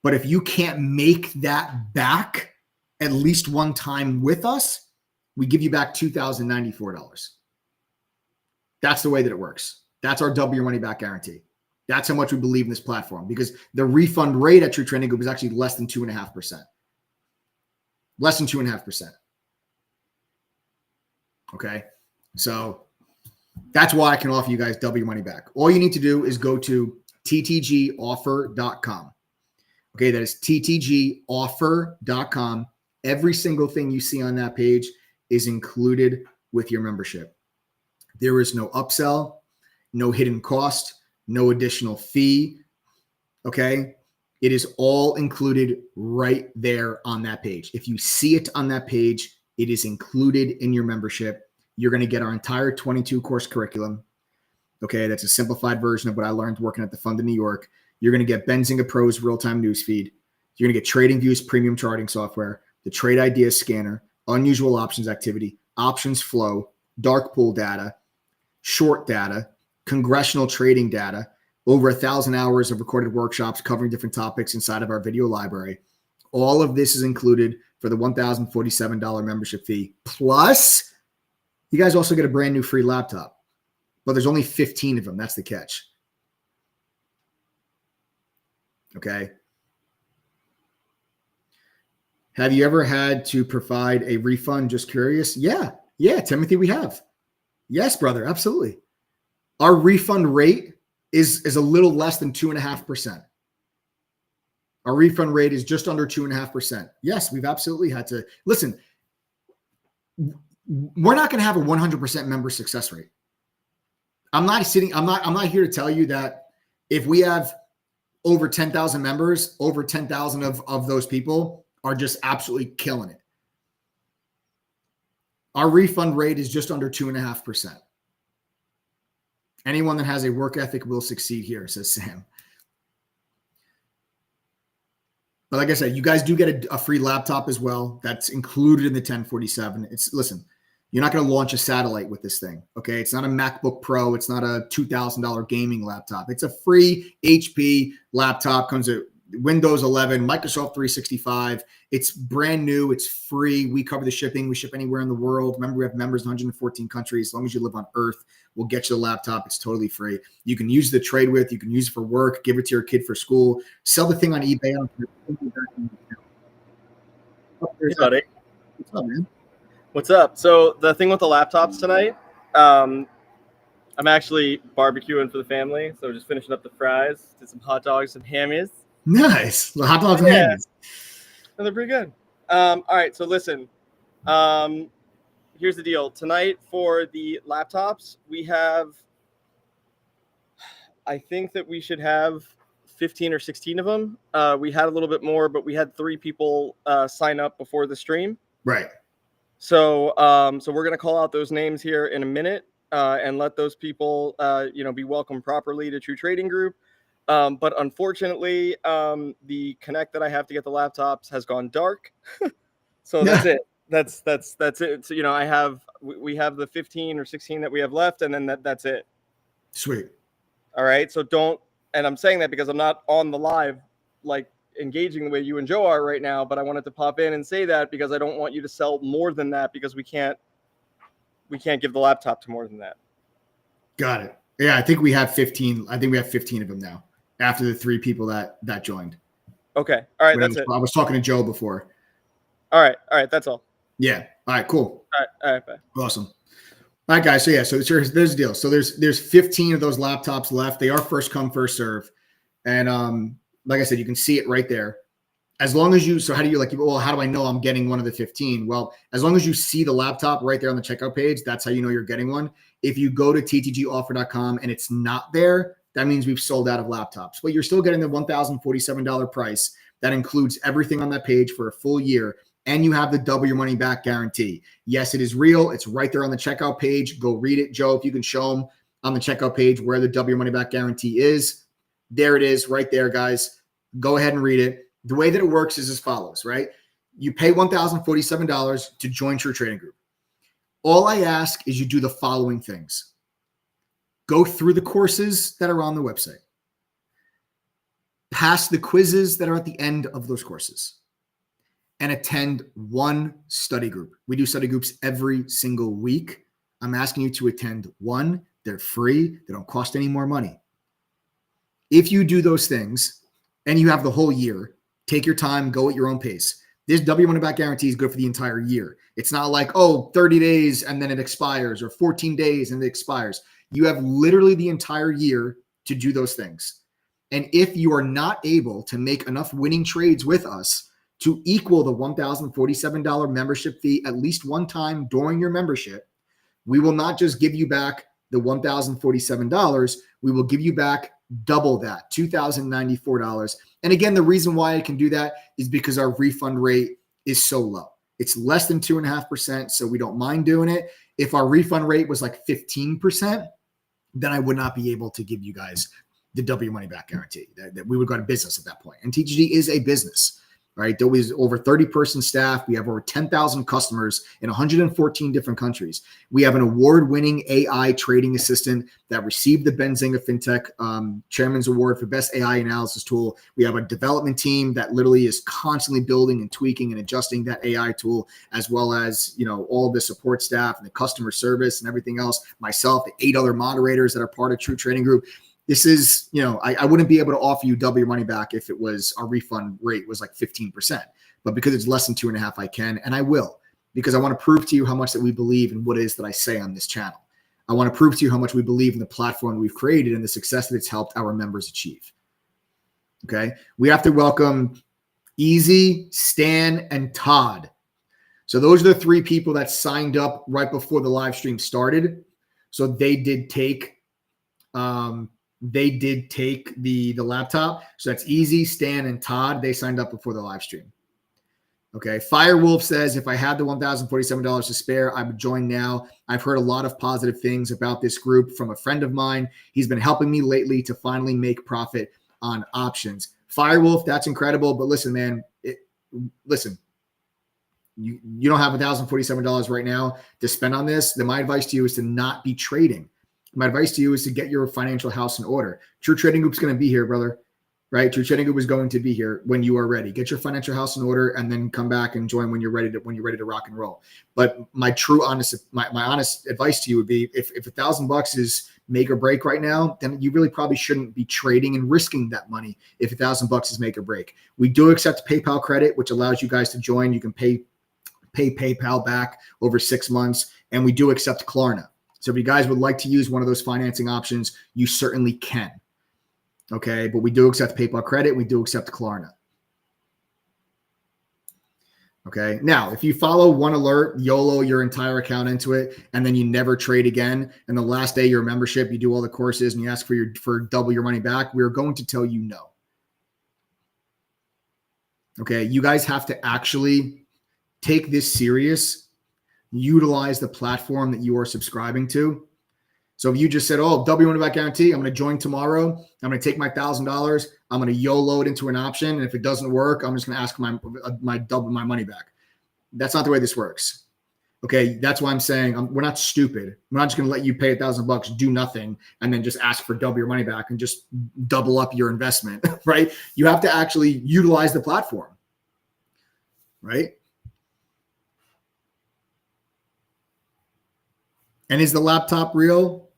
But if you can't make that back at least one time with us, we give you back $2,094. That's the way that it works. That's our double your money back guarantee. That's how much we believe in this platform, because the refund rate at True Trading Group is actually less than 2.5%. Less than 2.5%. Okay. So that's why I can offer you guys double your money back. All you need to do is go to ttgoffer.com. Okay. That is ttgoffer.com. Every single thing you see on that page is included with your membership. There is no upsell, no hidden cost, no additional fee. Okay. It is all included right there on that page. If you see it on that page, it is included in your membership. You're going to get our entire 22 course curriculum. Okay. That's a simplified version of what I learned working at the Fund in New York. You're going to get Benzinga Pro's real-time newsfeed. You're going to get TradingView's premium charting software, the Trade Ideas Scanner, unusual options activity, options flow, dark pool data, short data, congressional trading data, over 1,000 hours of recorded workshops covering different topics inside of our video library. All of this is included for the $1,047 membership fee. Plus, you guys also get a brand new free laptop, but there's only 15 of them. That's the catch. Okay. Have you ever had to provide a refund? Just curious. Yeah, Timothy, we have. Yes, brother, absolutely. Our refund rate is a little less than 2.5%. Our refund rate is just under 2.5%. Yes, we've absolutely had to. Listen, we're not going to have a 100% member success rate. I'm not here to tell you that if we have over 10,000 members, over 10,000 of those people are just absolutely killing it. Our refund rate is just under 2.5%. Anyone that has a work ethic will succeed here, says Sam. But like I said, you guys do get a free laptop as well. That's included in the 1047. Listen, you're not going to launch a satellite with this thing. Okay. It's not a MacBook Pro. It's not a $2,000 gaming laptop. It's a free HP laptop. Comes with Windows 11, Microsoft 365. It's brand new. It's free. We cover the shipping. We ship anywhere in the world. Remember, we have members in 114 countries. As long as you live on Earth, we'll get you the laptop. It's totally free. You can use the trade with. You can use it for work. Give it to your kid for school. Sell the thing on eBay. Hey, buddy. What's up, man? What's up? So the thing with the laptops tonight, I'm actually barbecuing for the family. So we're just finishing up the fries, did some hot dogs and hammies. Nice. The hot dogs and hammies. And they're pretty good. All right. So listen, here's the deal. Tonight for the laptops, I think that we should have 15 or 16 of them. We had a little bit more, but we had 3 people sign up before the stream. Right. So we're gonna call out those names here in a minute and let those people, be welcomed properly to True Trading Group. But unfortunately, the connect that I have to get the laptops has gone dark. So that's it. That's it. So we have the 15 or 16 that we have left, and then that's it. Sweet. All right. So and I'm saying that because I'm not on the live, like engaging the way you and Joe are right now, but I wanted to pop in and say that because I don't want you to sell more than that, because we can't give the laptop to more than that. Got it. Yeah, I think we have 15. I think we have 15 of them now after the 3 people that joined. Okay. All right. That's it. I was talking to Joe before. All right. That's all. Yeah. All right, cool. All right. Bye. Awesome. All right, guys. So there's the deal. So there's 15 of those laptops left. They are first come, first serve. And like I said, you can see it right there. As long as so how do I know I'm getting one of the 15? Well, as long as you see the laptop right there on the checkout page, that's how you know you're getting one. If you go to ttgoffer.com and it's not there, that means we've sold out of laptops. But you're still getting the $1,047 price. That includes everything on that page for a full year. and you have the double your money back guarantee. Yes, it is real. It's right there on the checkout page. Go read it. Joe, if you can show them on the checkout page where the double your money back guarantee is. There it is right there, guys. Go ahead and read it. The way that it works is as follows, right? You pay $1,047 to join True Trading Group. All I ask is you do the following things. Go through the courses that are on the website. Pass the quizzes that are at the end of those courses. And attend one study group. We do study groups every single week. I'm asking you to attend one. They're free. They don't cost any more money. If you do those things and you have the whole year, take your time, go at your own pace. This W money back guarantee is good for the entire year. It's not like, 30 days and then it expires, or 14 days and it expires. You have literally the entire year to do those things. And if you are not able to make enough winning trades with us to equal the $1,047 membership fee at least one time during your membership, we will not just give you back the $1,047. We will give you back double that, $2,094. And again, the reason why I can do that is because our refund rate is so low. It's less than 2.5%, so we don't mind doing it. If our refund rate was like 15%, then I would not be able to give you guys the W money back guarantee. That we would go to business at that point. And TGG is a business, right? There was over 30-person staff. We have over 10,000 customers in 114 different countries. We have an award-winning AI trading assistant that received the Benzinga FinTech Chairman's Award for Best AI Analysis Tool. We have a development team that literally is constantly building and tweaking and adjusting that AI tool, as well as, all of the support staff and the customer service and everything else. Myself, the 8 other moderators that are part of True Trading Group. This is, I wouldn't be able to offer you double your money back if it was our refund rate was like 15%. But because it's less than 2.5, I can, and I will, because I want to prove to you how much that we believe in what it is that I say on this channel. I want to prove to you how much we believe in the platform we've created and the success that it's helped our members achieve. Okay. We have to welcome Easy, Stan, and Todd. So those are the 3 people that signed up right before the live stream started. So they did take the laptop. So that's Easy, Stan, and Todd. They signed up before the live stream. Okay. Firewolf says, if I had the $1,047 to spare, I would join now. I've heard a lot of positive things about this group from a friend of mine. He's been helping me lately to finally make profit on options. Firewolf, that's incredible. But listen, man, you don't have $1,047 right now to spend on this. Then my advice to you is to not be trading. My advice to you is to get your financial house in order. True Trading Group's going to be here, brother. Right? True Trading Group is going to be here when you are ready. Get your financial house in order, and then come back and join when you're ready to rock and roll. But my honest advice to you would be, if $1,000 is make or break right now, then you really probably shouldn't be trading and risking that money if $1,000 is make or break. We do accept PayPal credit, which allows you guys to join. You can pay PayPal back over 6 months, and we do accept Klarna. So if you guys would like to use one of those financing options, you certainly can. Okay, but we do accept PayPal credit. We do accept Klarna. Okay, now if you follow one alert, YOLO your entire account into it, and then you never trade again, and the last day of your membership, you do all the courses and you ask for double your money back, we're going to tell you no. Okay, you guys have to actually take this serious, utilize the platform that you are subscribing to. So if you just said, double money back guarantee, I'm going to join tomorrow. I'm going to take my $1,000. I'm going to YOLO it into an option. And if it doesn't work, I'm just going to ask my double my money back. That's not the way this works. Okay. That's why I'm saying we're not stupid. We're not just going to let you pay $1,000, do nothing, and then just ask for double your money back and just double up your investment, right? You have to actually utilize the platform, right? And is the laptop real?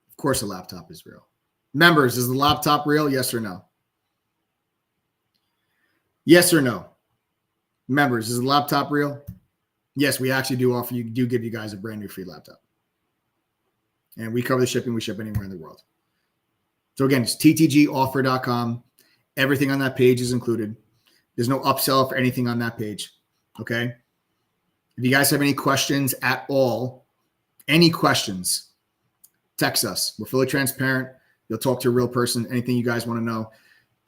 Of course the laptop is real. Members, is the laptop real? Yes or no? Yes or no? Members, is the laptop real? Yes, we actually do give you guys a brand new free laptop. And we cover the shipping. We ship anywhere in the world. So again, it's ttgoffer.com. Everything on that page is included. There's no upsell for anything on that page. Okay. If you guys have any questions at all, any questions, text us. We're fully transparent. You'll talk to a real person. Anything you guys want to know,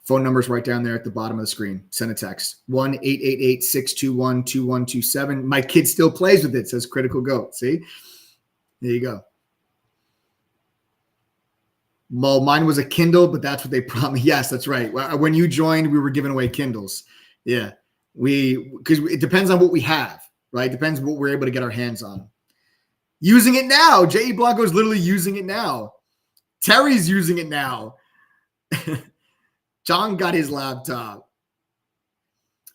Phone number's right down there at the bottom of the screen. Send a text. 1-888-621-2127. My kid still plays with it, says Critical Goat. See? There you go. Well, mine was a Kindle, but that's what they promised. Yes, that's right. When you joined, we were giving away Kindles. Yeah. Because it depends on what we have, right? It depends on what we're able to get our hands on. Using it now. J.E. Blanco is literally using it now. Terry's using it now. John got his laptop.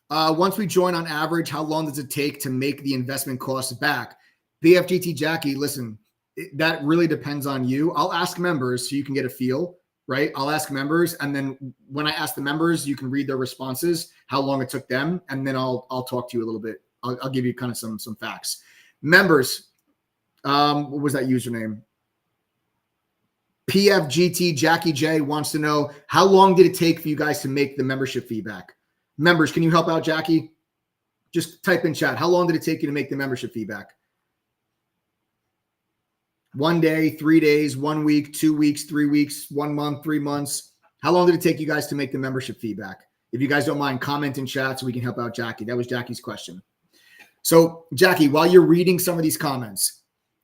Once we join on average, how long does it take to make the investment costs back? BFGT Jackie, listen, that really depends on you. I'll ask members so you can get a feel, right? I'll ask members. And then when I ask the members, you can read their responses, how long it took them. And then I'll talk to you a little bit. I'll give you kind of some facts. Members, what was that username? PFGT Jackie J wants to know, how long did it take for you guys to make the membership fee back? Members, can you help out Jackie? Just type in chat. How long did it take you to make the membership fee back? 1 day, 3 days, 1 week, 2 weeks, 3 weeks, 1 month, 3 months. How long did it take you guys to make the membership fee back? If you guys don't mind, comment in chat so we can help out Jackie. That was Jackie's question. So Jackie, while you're reading some of these comments,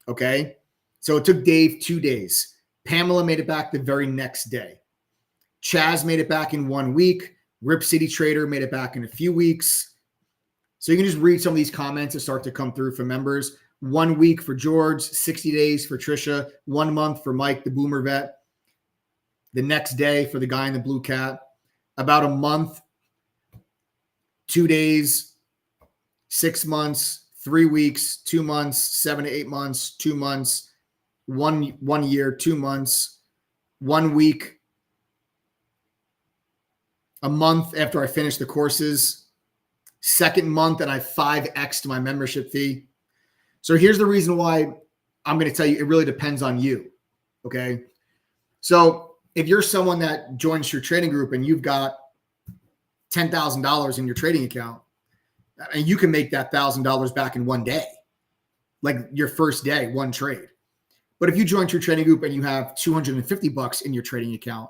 okay? So it took Dave 2 days. Pamela made it back the very next day. Chaz made it back in 1 week. Rip City Trader made it back in a few weeks. So you can just read some of these comments that start to come through from members. 1 week for George, 60 days for Trisha, 1 month for Mike, the boomer vet. The next day for the guy in the blue cap. About a month, 2 days, 6 months, 3 weeks, 2 months, 7 to 8 months, 2 months, 1 year, 2 months, 1 week, a month after I finished the courses, second month, and I 5x'd my membership fee. So here's the reason why I'm going to tell you it really depends on you, okay? So if you're someone that joins your trading group and you've got $10,000 in your trading account, and you can make that $1,000 back in 1 day, like your first day, one trade. But if you join your trading group and you have $250 in your trading account,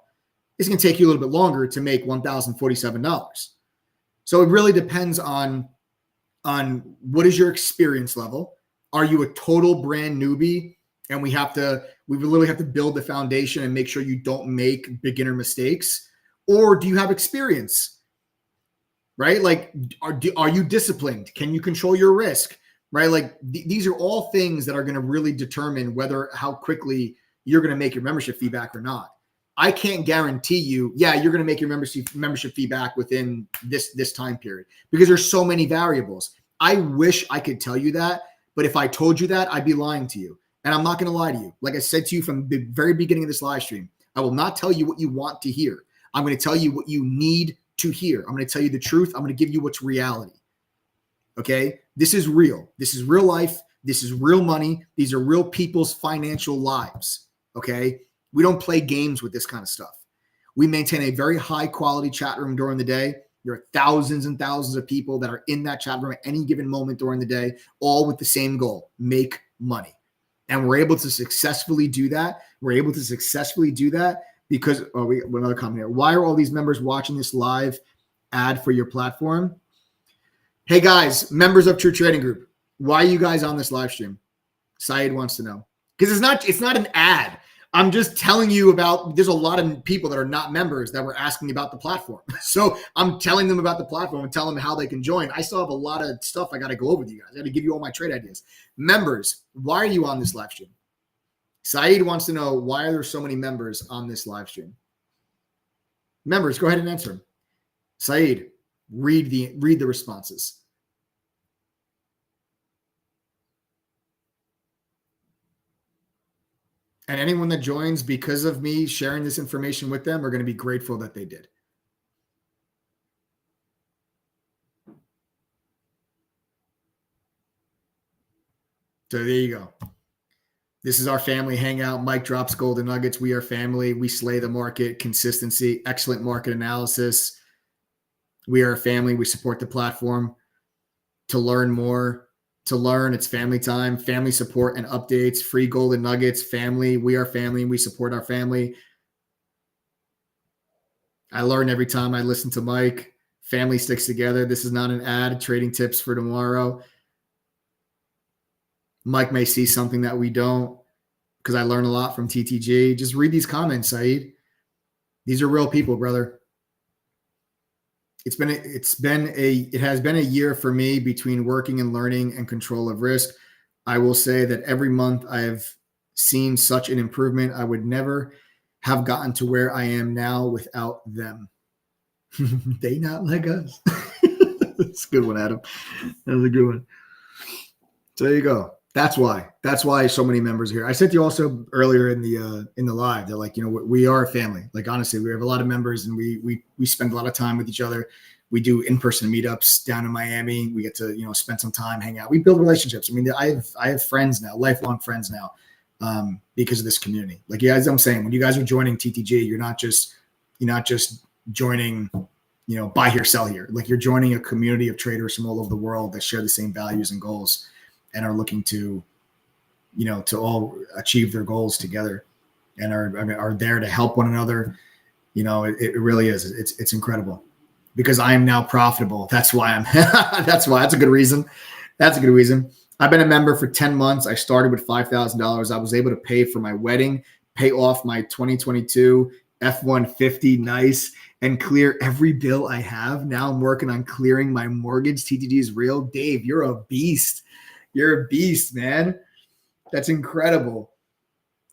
it's going to take you a little bit longer to make $1,047. So it really depends on what is your experience level. Are you a total brand newbie? And we literally have to build the foundation and make sure you don't make beginner mistakes. Or do you have experience, right? Like, are you disciplined? Can you control your risk? Right? Like these are all things that are going to really determine how quickly you're going to make your membership fee back or not. I can't guarantee you, yeah, you're going to make your membership fee back within this time period because there's so many variables. I wish I could tell you that, but if I told you that, I'd be lying to you. And I'm not going to lie to you. Like I said to you from the very beginning of this live stream, I will not tell you what you want to hear. I'm going to tell you what you need to hear. I'm going to tell you the truth. I'm going to give you what's reality. Okay? This is real. This is real life. This is real money. These are real people's financial lives. Okay? We don't play games with this kind of stuff. We maintain a very high quality chat room during the day. There are thousands and thousands of people that are in that chat room at any given moment during the day, all with the same goal, make money. And we're able to successfully do that. We're able to successfully do that because, we have another comment here. Why are all these members watching this live ad for your platform? Hey guys, members of True Trading Group, why are you guys on this live stream? Saeed wants to know. Because it's not an ad. I'm just telling you there's a lot of people that are not members that were asking about the platform. So I'm telling them about the platform and telling them how they can join. I still have a lot of stuff I got to go over with you guys. I got to give you all my trade ideas. Members, why are you on this live stream? Saeed wants to know, why are there so many members on this live stream? Members, go ahead and answer him. Saeed, read the responses. And anyone that joins because of me sharing this information with them are going to be grateful that they did. So there you go. This is our family hangout. Mike drops golden nuggets. We are family. We slay the market. Consistency, excellent market analysis. We are a family. We support the platform. To learn more, it's family time, family support and updates, free golden nuggets, family. We are family. We support our family. I learn every time I listen to Mike. Family sticks together. This is not an ad. Trading tips for tomorrow. Mike may see something that we don't, because I learn a lot from TTG. Just read these comments, Saeed. These are real people, brother. It has been a year for me between working and learning and control of risk. I will say that every month I have seen such an improvement. I would never have gotten to where I am now without them. They not like us. That's a good one, Adam. That was a good one. So there you go. That's why so many members are here. I said to you also earlier in the live that, like, you know, we are a family. Like, honestly, we have a lot of members, and we spend a lot of time with each other. We do in-person meetups down in Miami. We get to, you know, spend some time, hang out. We build relationships. I mean, I have friends now, lifelong friends now, because of this community. Like, you guys, I'm saying, when you guys are joining TTG, you're not just joining, you know, buy here, sell here. Like, you're joining a community of traders from all over the world that share the same values and goals, and are looking to, you know, to all achieve their goals together, and are there to help one another. You know, it really is. It's incredible, because I am now profitable. That's why that's a good reason. That's a good reason. I've been a member for 10 months. I started with $5,000. I was able to pay for my wedding, pay off my 2022 F-150, nice, and clear every bill I have. Now I'm working on clearing my mortgage. TTG is real. Dave, you're a beast. You're a beast, man. That's incredible.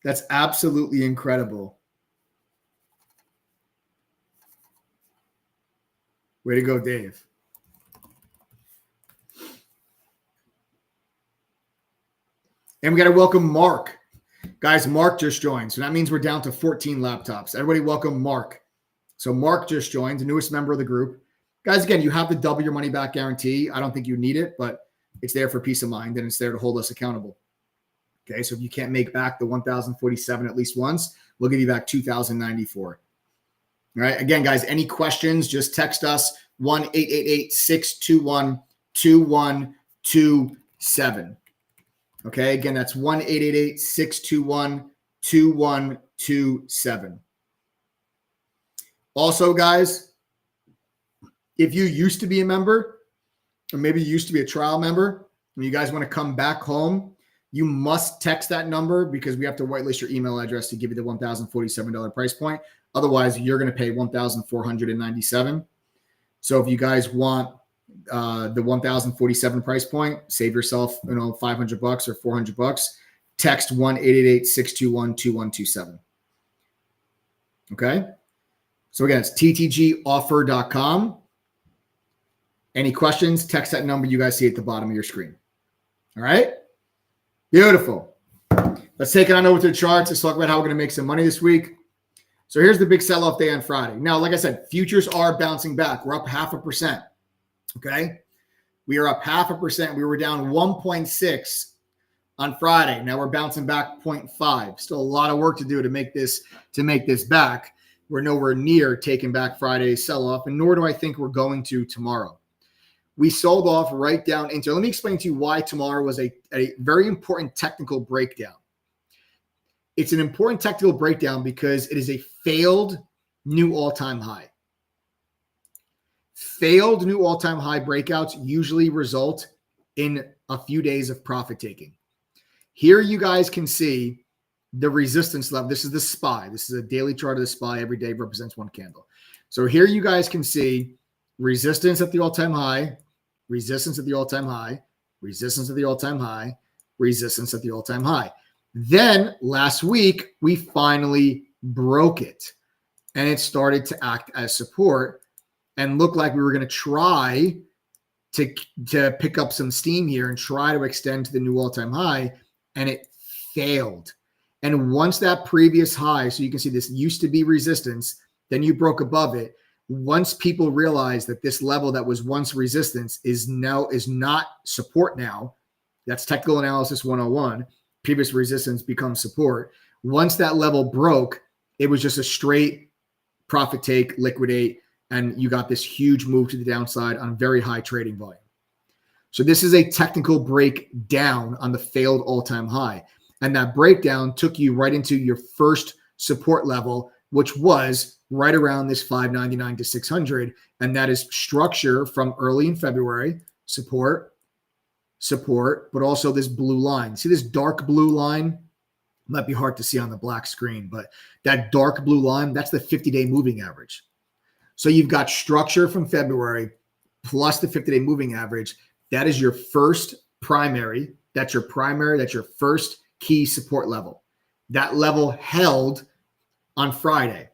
That's absolutely incredible. Way to go, Dave. And we got to welcome Mark. Guys, Mark just joined. So that means we're down to 14 laptops. Everybody welcome Mark. So Mark just joined, the newest member of the group. Guys, again, you have the double your money back guarantee. I don't think you need it, but it's there for peace of mind, and it's there to hold us accountable. Okay, so if you can't make back the 1,047 at least once, we'll give you back 2,094. All right, again, guys, any questions, just text us 1-888-621-2127. Okay, again, that's 1-888-621-2127. Also, guys, if you used to be a member, or maybe you used to be a trial member, and you guys want to come back home, you must text that number, because we have to whitelist your email address to give you the $1,047 price point. Otherwise, you're going to pay $1,497. So if you guys want the $1,047 price point, save yourself, you know, $500 or $400. Text 1-888-621-2127. Okay. So again, it's ttgoffer.com. Any questions, text that number you guys see at the bottom of your screen. All right? Beautiful. Let's take it on over to the charts. Let's talk about how we're going to make some money this week. So here's the big sell-off day on Friday. Now, like I said, futures are bouncing back. We're up 0.5%. Okay? We are up 0.5%. We were down 1.6 on Friday. Now we're bouncing back 0.5. Still a lot of work to do to make this back. We're nowhere near taking back Friday's sell-off, and nor do I think we're going to tomorrow. We sold off right down into, let me explain to you why tomorrow was a very important technical breakdown. It's an important technical breakdown because it is a failed new all-time high. Failed new all-time high breakouts usually result in a few days of profit taking. Here you guys can see the resistance level. This is the SPY. This is a daily chart of the SPY. Every day represents one candle. So here you guys can see resistance at the all-time high, resistance at the all-time high, resistance at the all-time high, resistance at the all-time high. Then last week, we finally broke it, and it started to act as support and looked like we were going to try to pick up some steam here and try to extend to the new all-time high, and it failed. And once that previous high, so you can see this used to be resistance, then you broke above it. Once people realize that this level that was once resistance is not support now, that's technical analysis 101. Previous resistance becomes support. Once that level broke, it was just a straight profit take, liquidate, and you got this huge move to the downside on very high trading volume. So this is a technical breakdown on the failed all-time high. And that breakdown took you right into your first support level which was right around this 599 to 600. And that is structure from early in February, support, but also this blue line. See this dark blue line? Might be hard to see on the black screen, but that dark blue line, that's the 50-day moving average. So you've got structure from February plus the 50-day moving average. That is your first primary. That's your primary. That's your first key support level. That level held on Friday.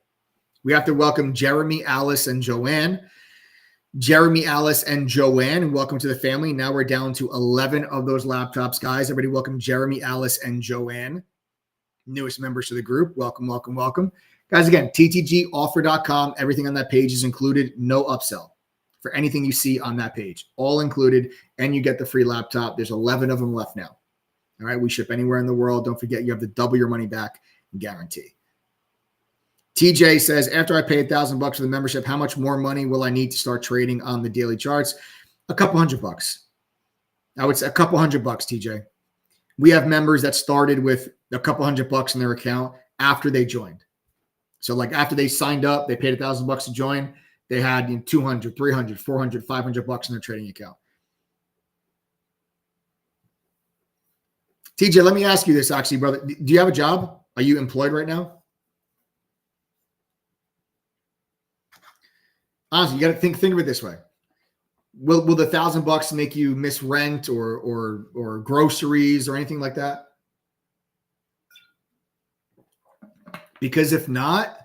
We have to welcome Jeremy, Alice, and Joanne. Jeremy, Alice, and Joanne, welcome to the family. Now we're down to 11 of those laptops, guys. Everybody welcome Jeremy, Alice, and Joanne, newest members to the group. Welcome, welcome, welcome. Guys, again, ttgoffer.com. Everything on that page is included. No upsell for anything you see on that page. All included, and you get the free laptop. There's 11 of them left now. All right, we ship anywhere in the world. Don't forget, you have the double your money back guarantee. TJ says, after I pay $1,000 for the membership, how much more money will I need to start trading on the daily charts? A couple $100. I would say a couple $100, TJ. We have members that started with a couple $100 in their account after they joined. So like after they signed up, they paid $1,000 to join. They had 200, 300, 400, $500 in their trading account. TJ, let me ask you this actually, brother. Do you have a job? Are you employed right now? Honestly, you got to think of it this way. Will the $1,000 make you miss rent or groceries or anything like that? Because if not,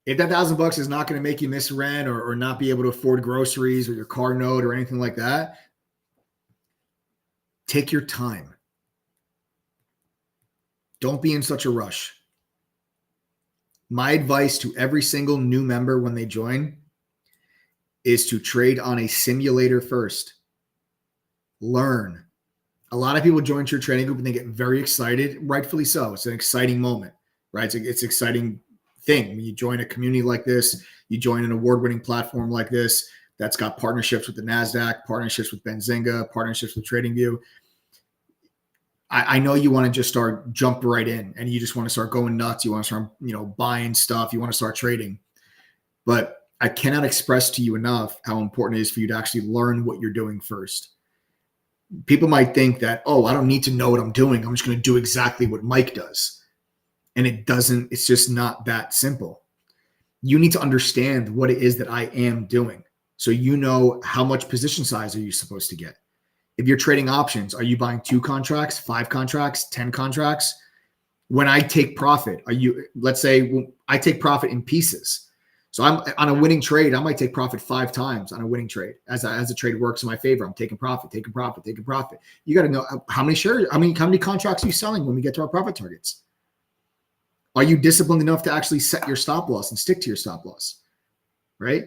if that $1,000 is not going to make you miss rent or not be able to afford groceries or your car note or anything like that, take your time. Don't be in such a rush. My advice to every single new member when they join is to trade on a simulator first. Learn. A lot of people join your trading group and they get very excited, rightfully so. It's an exciting moment, right? It's an exciting thing. When you join a community like this, you join an award-winning platform like this that's got partnerships with the NASDAQ, partnerships with Benzinga, partnerships with TradingView. I know you want to just start jump right in and you just want to start going nuts. You want to start, buying stuff. You want to start trading. But I cannot express to you enough how important it is for you to actually learn what you're doing first. People might think that, I don't need to know what I'm doing. I'm just going to do exactly what Mike does. And it's just not that simple. You need to understand what it is that I am doing. So you know how much position size are you supposed to get? If you're trading options, are you buying 2 contracts, 5 contracts, 10 contracts? When I take profit, let's say I take profit in pieces. So I'm on a winning trade. I might take profit 5 times on a winning trade. As the trade works in my favor, I'm taking profit. You got to know how many shares, how many contracts are you selling when we get to our profit targets? Are you disciplined enough to actually set your stop loss and stick to your stop loss? Right?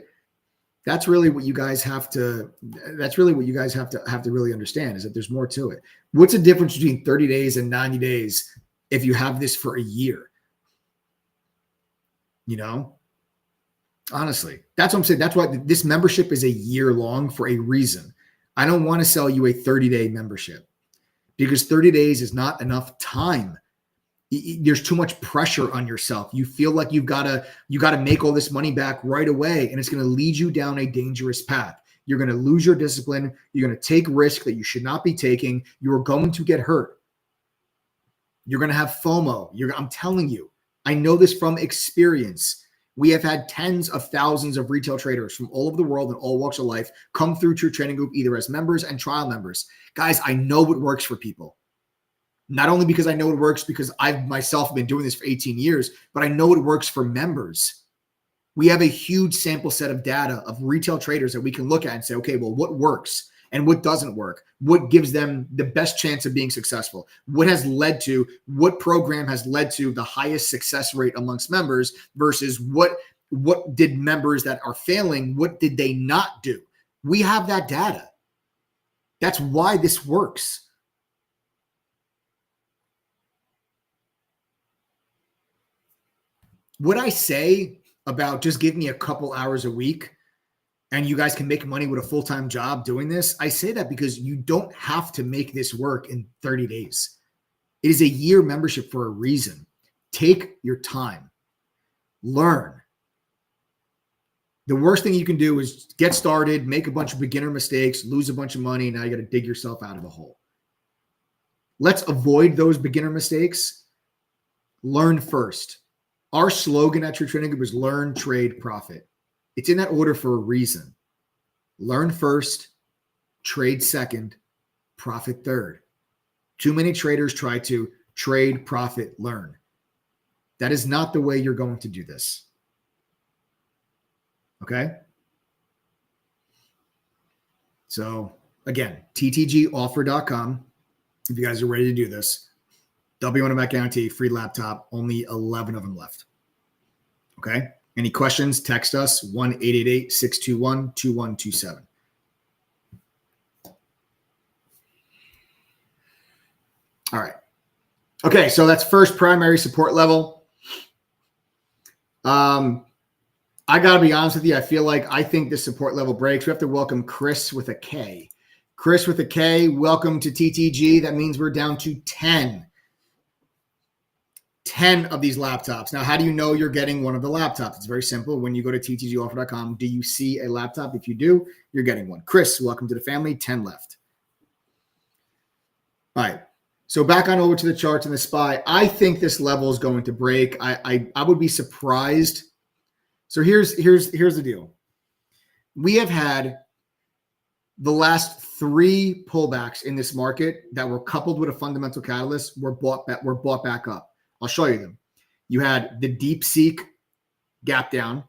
That's really what you guys have to really understand, is that there's more to it. What's the difference between 30 days and 90 days if you have this for a year? Honestly, that's what I'm saying. That's why this membership is a year long for a reason. I don't want to sell you a 30-day membership because 30 days is not enough time. There's too much pressure on yourself. You feel like you gotta make all this money back right away, and it's going to lead you down a dangerous path. You're going to lose your discipline. You're going to take risk that you should not be taking. You're going to get hurt. You're going to have FOMO. I'm telling you, I know this from experience. We have had tens of thousands of retail traders from all over the world and all walks of life come through True Trading Group, either as members and trial members. Guys, I know what works for people. Not only because I know it works because I've myself been doing this for 18 years, but I know it works for members. We have a huge sample set of data of retail traders that we can look at and say, okay, well, what works and what doesn't work? What gives them the best chance of being successful? What program has led to the highest success rate amongst members versus what did members that are failing, what did they not do? We have that data. That's why this works. What I say about just give me a couple hours a week and you guys can make money with a full-time job doing this, I say that because you don't have to make this work in 30 days. It is a year membership for a reason. Take your time. Learn. The worst thing you can do is get started, make a bunch of beginner mistakes, lose a bunch of money. Now you got to dig yourself out of the hole. Let's avoid those beginner mistakes. Learn first. Our slogan at True Trading Group is learn, trade, profit. It's in that order for a reason. Learn first, trade second, profit third. Too many traders try to trade, profit, learn. That is not the way you're going to do this. Okay? So, again, ttgoffer.com. If you guys are ready to do this, W1 back guarantee, free laptop, only 11 of them left. Okay? Any questions? Text us 1-888-621-2127. All right. Okay, so that's first primary support level. I got to be honest with you. I think this support level breaks. We have to welcome Chris with a K. Chris with a K, welcome to TTG. That means we're down to 10. 10 of these laptops. Now, how do you know you're getting one of the laptops? It's very simple. When you go to ttgoffer.com, do you see a laptop? If you do, you're getting one. Chris, welcome to the family. 10 left. All right. So back on over to the charts and the SPY. I think this level is going to break. I would be surprised. So here's the deal. We have had the last 3 pullbacks in this market that were coupled with a fundamental catalyst were bought back up. I'll show you them. You had the DeepSeek gap down.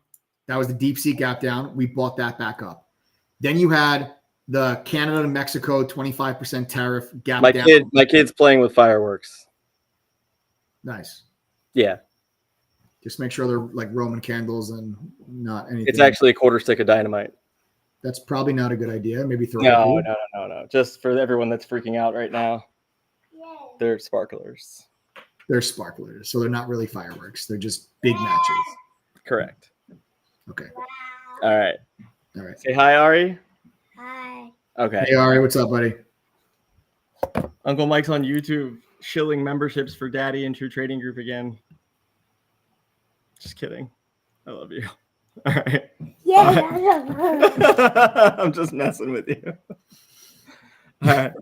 That was the DeepSeek gap down. We bought that back up. Then you had the Canada to Mexico 25% tariff gap down. My kid's playing with fireworks. Nice. Yeah. Just make sure they're like Roman candles and not anything. It's actually a quarter stick of dynamite. That's probably not a good idea. Maybe throw No. Just for everyone that's freaking out right now. They're sparklers. They're sparklers. So they're not really fireworks. They're just big matches. Correct. Okay. All right. All right. Say hi, Ari. Hi. Okay. Hey, Ari, what's up, buddy? Uncle Mike's on YouTube shilling memberships for Daddy and True Trading Group again. Just kidding. I love you. All right. Yeah. I'm just messing with you. All right.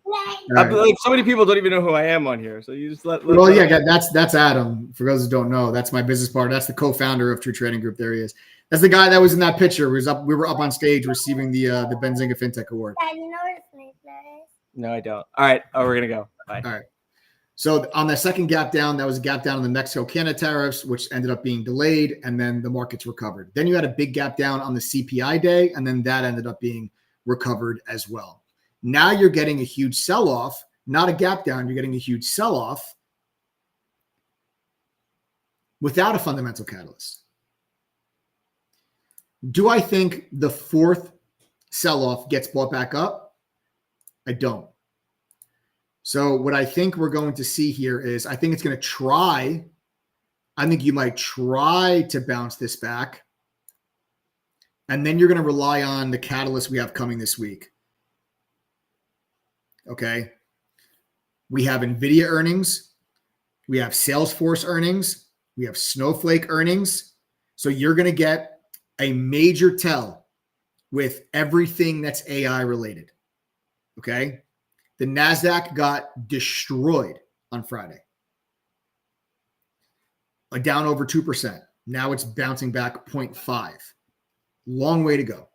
Like, so many people don't even know who I am on here. So you just let well, yeah, that's Adam. For those who don't know, that's my business partner. That's the co-founder of True Trading Group. There he is. That's the guy that was in that picture. We were up on stage receiving the Benzinga FinTech Award. Dad, you know what a snake is? No, I don't. All right. Oh, we're gonna go. Bye. All right. So on the second gap down, that was a gap down on the Mexico-Canada tariffs, which ended up being delayed, and then the markets recovered. Then you had a big gap down on the CPI day, and then that ended up being recovered as well. Now you're getting a huge sell-off, not a gap down. You're getting a huge sell-off without a fundamental catalyst. Do I think the fourth sell-off gets bought back up? I don't. So what I think we're going to see here is I think it's going to try. I think you might try to bounce this back. And then you're going to rely on the catalyst we have coming this week. Okay. We have Nvidia earnings. We have Salesforce earnings. We have Snowflake earnings. So you're going to get a major tell with everything that's AI related. Okay. The NASDAQ got destroyed on Friday. Down over 2%. Now it's bouncing back 0.5. Long way to go.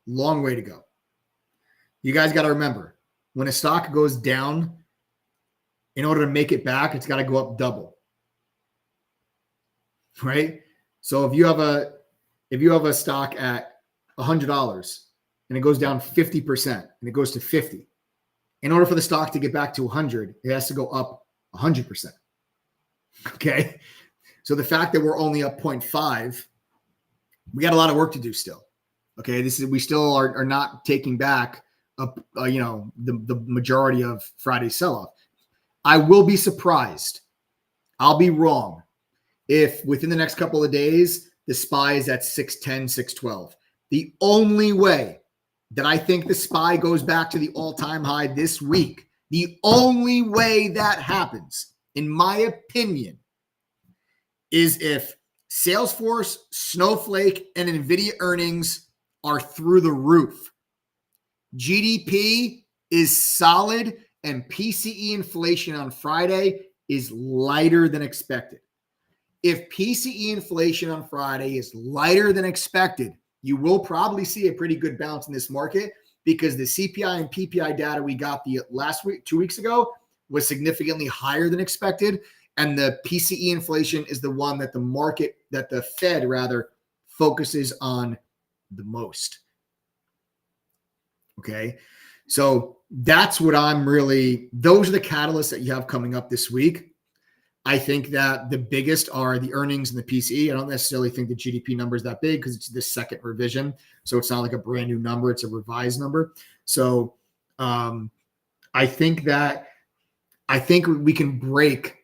Long way to go. You guys got to remember, when a stock goes down, in order to make it back, it's got to go up double. Right? So if you have a stock at $100 and it goes down 50% and it goes to 50, in order for the stock to get back to 100, it has to go up 100%. Okay. So the fact that we're only up 0.5, we got a lot of work to do still. Okay. We still are not taking back the majority of Friday's sell-off. I will be surprised. I'll be wrong if within the next couple of days, the SPY is at 610, 612. The only way that I think the SPY goes back to the all-time high this week, the only way that happens, in my opinion, is if Salesforce, Snowflake, and Nvidia earnings are through the roof. GDP is solid, and PCE inflation on Friday is lighter than expected. If PCE inflation on Friday is lighter than expected, you will probably see a pretty good bounce in this market because the CPI and PPI data we got the last week, 2 weeks ago, was significantly higher than expected. And the PCE inflation is the one that the Fed rather focuses on the most. Okay. So that's what those are the catalysts that you have coming up this week. I think that the biggest are the earnings and the PCE. I don't necessarily think the GDP number is that big because it's the second revision. So it's not like a brand new number. It's a revised number. So I think we can break.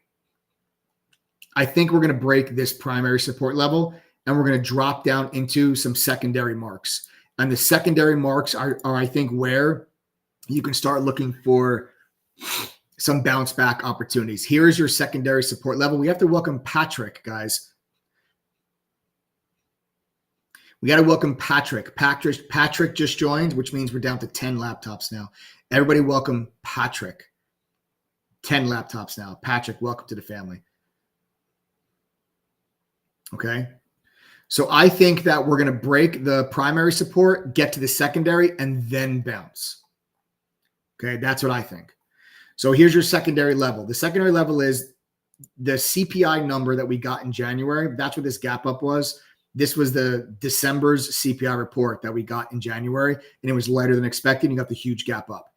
I think we're going to break this primary support level and we're going to drop down into some secondary marks. And the secondary marks are I think, where you can start looking for some bounce back opportunities. Here's your secondary support level. We have to welcome Patrick, guys. We got to welcome Patrick. Patrick just joined, which means we're down to 10 laptops now. Everybody welcome Patrick. 10 laptops now. Patrick, welcome to the family. Okay. So I think that we're going to break the primary support, get to the secondary, and then bounce. Okay. That's what I think. So here's your secondary level. The secondary level is the CPI number that we got in January. That's what this gap up was. This was the December's CPI report that we got in January, and it was lighter than expected. You got the huge gap up.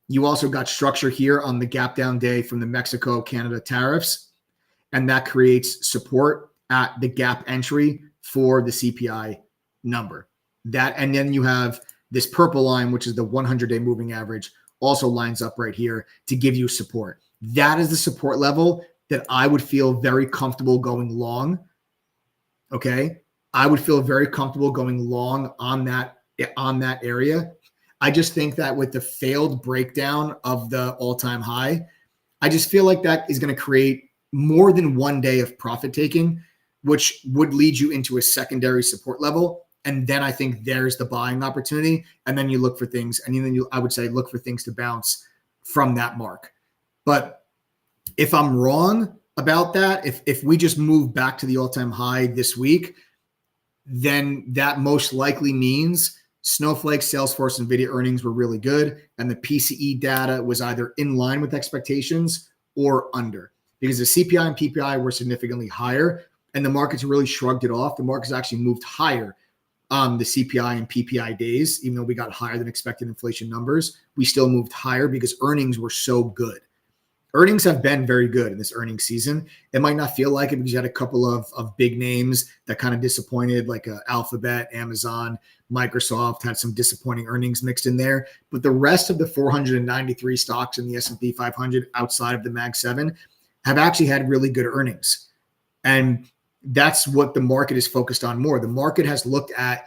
You also got structure here on the gap down day from the Mexico-Canada tariffs, and that creates support at the gap entry for the CPI number. And then you have this purple line, which is the 100-day moving average, also lines up right here to give you support. That is the support level that I would feel very comfortable going long. Okay. I would feel very comfortable going long on that area. I just think that with the failed breakdown of the all-time high, I just feel like that is going to create more than 1 day of profit taking, which would lead you into a secondary support level. And then I think there's the buying opportunity. And then you look for things, and then I would say look for things to bounce from that mark. But if I'm wrong about that, if we just move back to the all-time high this week, then that most likely means Snowflake, Salesforce, Nvidia earnings were really good, and the PCE data was either in line with expectations or under, because the CPI and PPI were significantly higher, and the markets really shrugged it off. The markets actually moved higher on the CPI and PPI days. Even though we got higher than expected inflation numbers, we still moved higher because earnings were so good. Earnings have been very good in this earnings season. It might not feel like it because you had a couple of big names that kind of disappointed, like Alphabet, Amazon, Microsoft had some disappointing earnings mixed in there. But the rest of the 493 stocks in the S&P 500 outside of the Mag 7 have actually had really good earnings. And that's what the market is focused on more. The market has looked at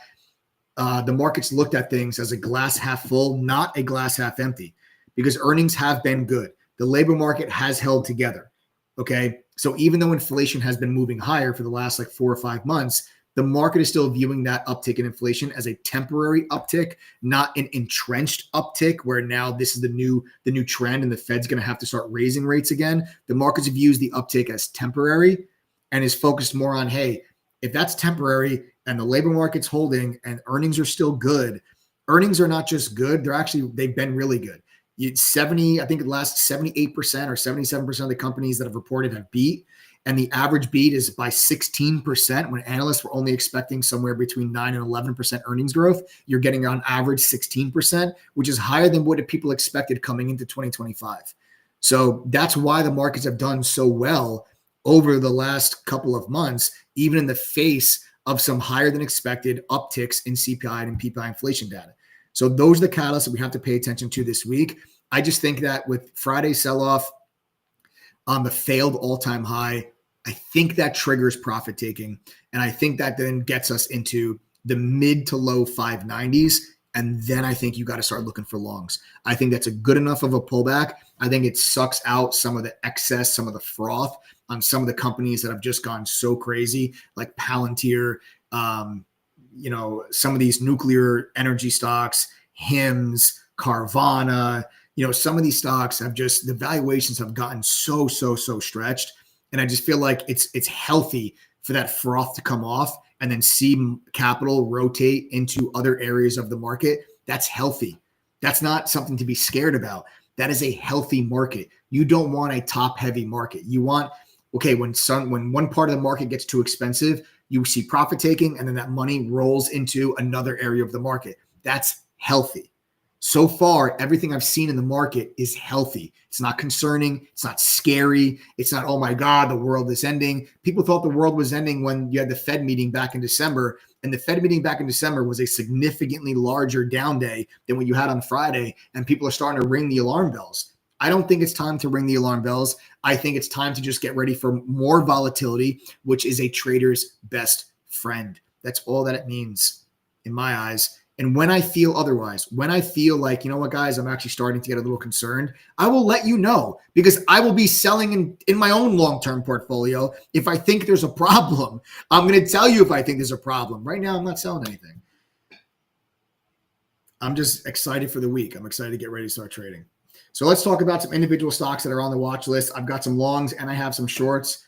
things as a glass half full, not a glass half empty, because earnings have been good. The labor market has held together. Okay. So even though inflation has been moving higher for the last 4 or 5 months, the market is still viewing that uptick in inflation as a temporary uptick, not an entrenched uptick where now this is the new trend and the Fed's going to have to start raising rates again. The markets views the uptick as temporary and is focused more on, hey, if that's temporary and the labor market's holding and earnings are still good, earnings are not just good, they've been really good. I think the last 78% or 77% of the companies that have reported have beat, and the average beat is by 16%. When analysts were only expecting somewhere between 9 and 11% earnings growth, you're getting on average 16%, which is higher than what people expected coming into 2025. So that's why the markets have done so well over the last couple of months, even in the face of some higher than expected upticks in CPI and PPI inflation data. So those are the catalysts that we have to pay attention to this week. I just think that with Friday's sell-off on the failed all-time high, I think that triggers profit taking. And I think that then gets us into the mid to low 590s And then I think you got to start looking for longs. I think that's a good enough of a pullback. I think it sucks out some of the excess, some of the froth on some of the companies that have just gone so crazy, like Palantir, some of these nuclear energy stocks, HIMS, Carvana, some of these stocks have just, the valuations have gotten so stretched. And I just feel like it's healthy for that froth to come off and then see capital rotate into other areas of the market. That's healthy. That's not something to be scared about. That is a healthy market. You don't want a top heavy market. You want, when one part of the market gets too expensive, you see profit taking, and then that money rolls into another area of the market. That's healthy. So far, everything I've seen in the market is healthy. It's not concerning. It's not scary. It's not, oh my God, the world is ending. People thought the world was ending when you had the Fed meeting back in December. And the Fed meeting back in December was a significantly larger down day than what you had on Friday. And people are starting to ring the alarm bells. I don't think it's time to ring the alarm bells. I think it's time to just get ready for more volatility, which is a trader's best friend. That's all that it means in my eyes. And when I feel otherwise, when I feel like, you know what, guys, I'm actually starting to get a little concerned, I will let you know, because I will be selling in my own long-term portfolio. If I think there's a problem, I'm going to tell you if I think there's a problem. Right now, I'm not selling anything. I'm just excited for the week. I'm excited to get ready to start trading. So let's talk about some individual stocks that are on the watch list. I've got some longs and I have some shorts.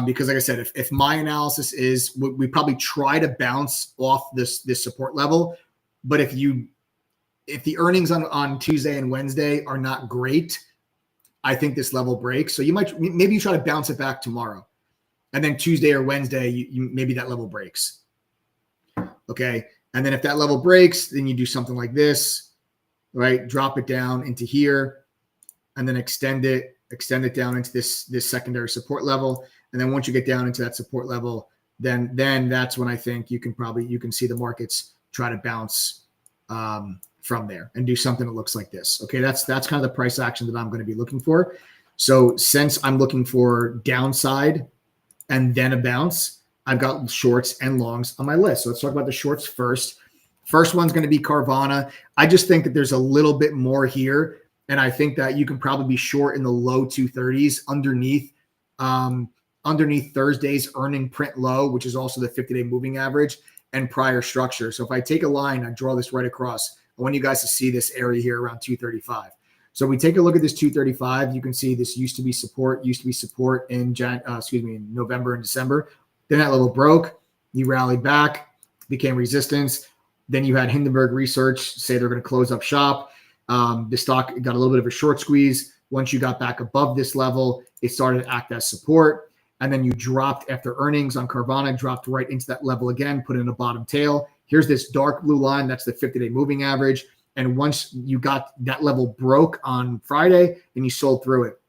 Because like I said, if my analysis is we probably try to bounce off this support level, but if the earnings on Tuesday and Wednesday are not great, I think this level breaks. So maybe you try to bounce it back tomorrow, and then Tuesday or Wednesday, maybe that level breaks. Okay, and then if that level breaks, then you do something like this, right? Drop it down into here, and then extend it down into this secondary support level. And then once you get down into that support level, then that's when I think you can see the markets try to bounce from there and do something that looks like this. Okay, that's kind of the price action that I'm going to be looking for. So since I'm looking for downside and then a bounce, I've got shorts and longs on my list. So let's talk about the shorts first. First one's going to be Carvana. I just think that there's a little bit more here, and I think that you can probably be short in the low 230s underneath Thursday's earning print low, which is also the 50-day moving average and prior structure. So if I take a line, I draw this right across. I want you guys to see this area here around 235. So we take a look at this 235. You can see this used to be support in November and December. Then that level broke. You rallied back, became resistance. Then you had Hindenburg Research say they're going to close up shop. The stock got a little bit of a short squeeze. Once you got back above this level, it started to act as support. And then you dropped after earnings on Carvana, dropped right into that level again, put in a bottom tail. Here's this dark blue line. That's the 50-day moving average. And once you got that level broke on Friday, and you sold through it.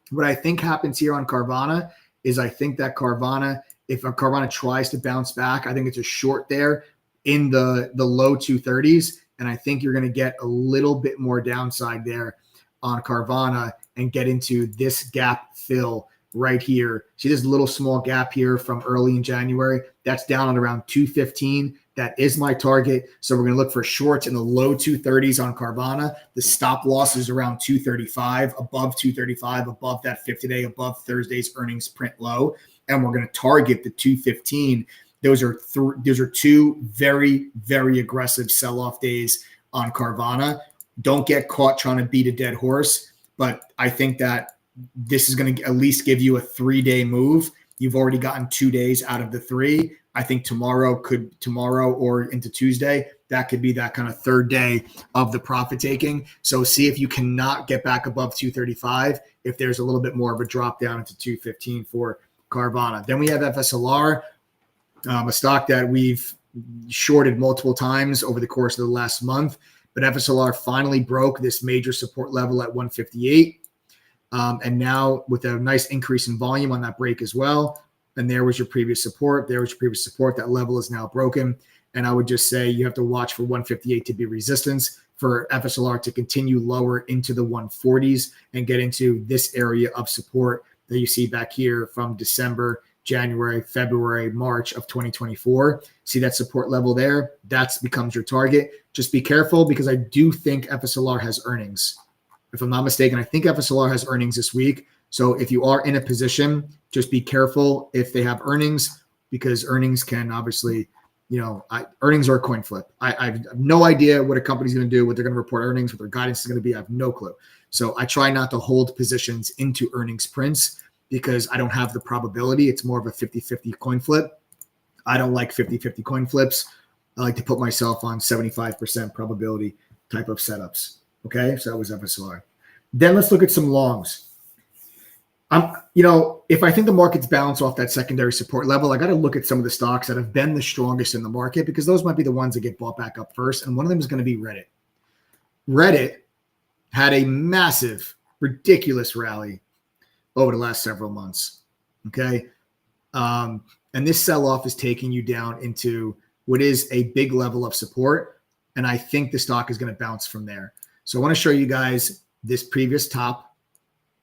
What I think happens here on Carvana is I think that Carvana, if Carvana tries to bounce back, I think it's a short there in the low 230s. And I think you're going to get a little bit more downside there on Carvana and get into this gap fill right here. See this little small gap here from early in January? That's down at around 215. That is my target. So we're going to look for shorts in the low 230s on Carvana. The stop loss is around 235, above 235, above that 50-day, above Thursday's earnings print low. And we're going to target the 215. Those are two very, very aggressive sell-off days on Carvana. Don't get caught trying to beat a dead horse, but I think that this is going to at least give you a 3-day move. You've already gotten 2 days out of the 3. I think tomorrow or into Tuesday, that could be that kind of third day of the profit taking. So see if you cannot get back above 235, if there's a little bit more of a drop down into 215 for Carvana. Then we have FSLR, a stock that we've shorted multiple times over the course of the last month, but FSLR finally broke this major support level at 158. And now with a nice increase in volume on that break as well. And there was your previous support. That level is now broken. And I would just say you have to watch for 158 to be resistance, for FSLR to continue lower into the 140s and get into this area of support that you see back here from December January, February, March of 2024. See that support level there? That becomes your target. Just be careful because I do think FSLR has earnings. If I'm not mistaken, I think FSLR has earnings this week. So if you are in a position, just be careful if they have earnings, because earnings can obviously, earnings are a coin flip. I have no idea what a company's going to do, what they're going to report earnings, what their guidance is going to be. I have no clue. So I try not to hold positions into earnings prints because I don't have the probability. It's more of a 50-50 coin flip. I don't like 50-50 coin flips. I like to put myself on 75% probability type of setups. Okay, so that was FSLR. Then let's look at some longs. If I think the market's bounced off that secondary support level, I got to look at some of the stocks that have been the strongest in the market because those might be the ones that get bought back up first. And one of them is going to be Reddit. Reddit had a massive, ridiculous rally over the last several months. Okay. And this sell-off is taking you down into what is a big level of support. And I think the stock is going to bounce from there. So I want to show you guys this previous top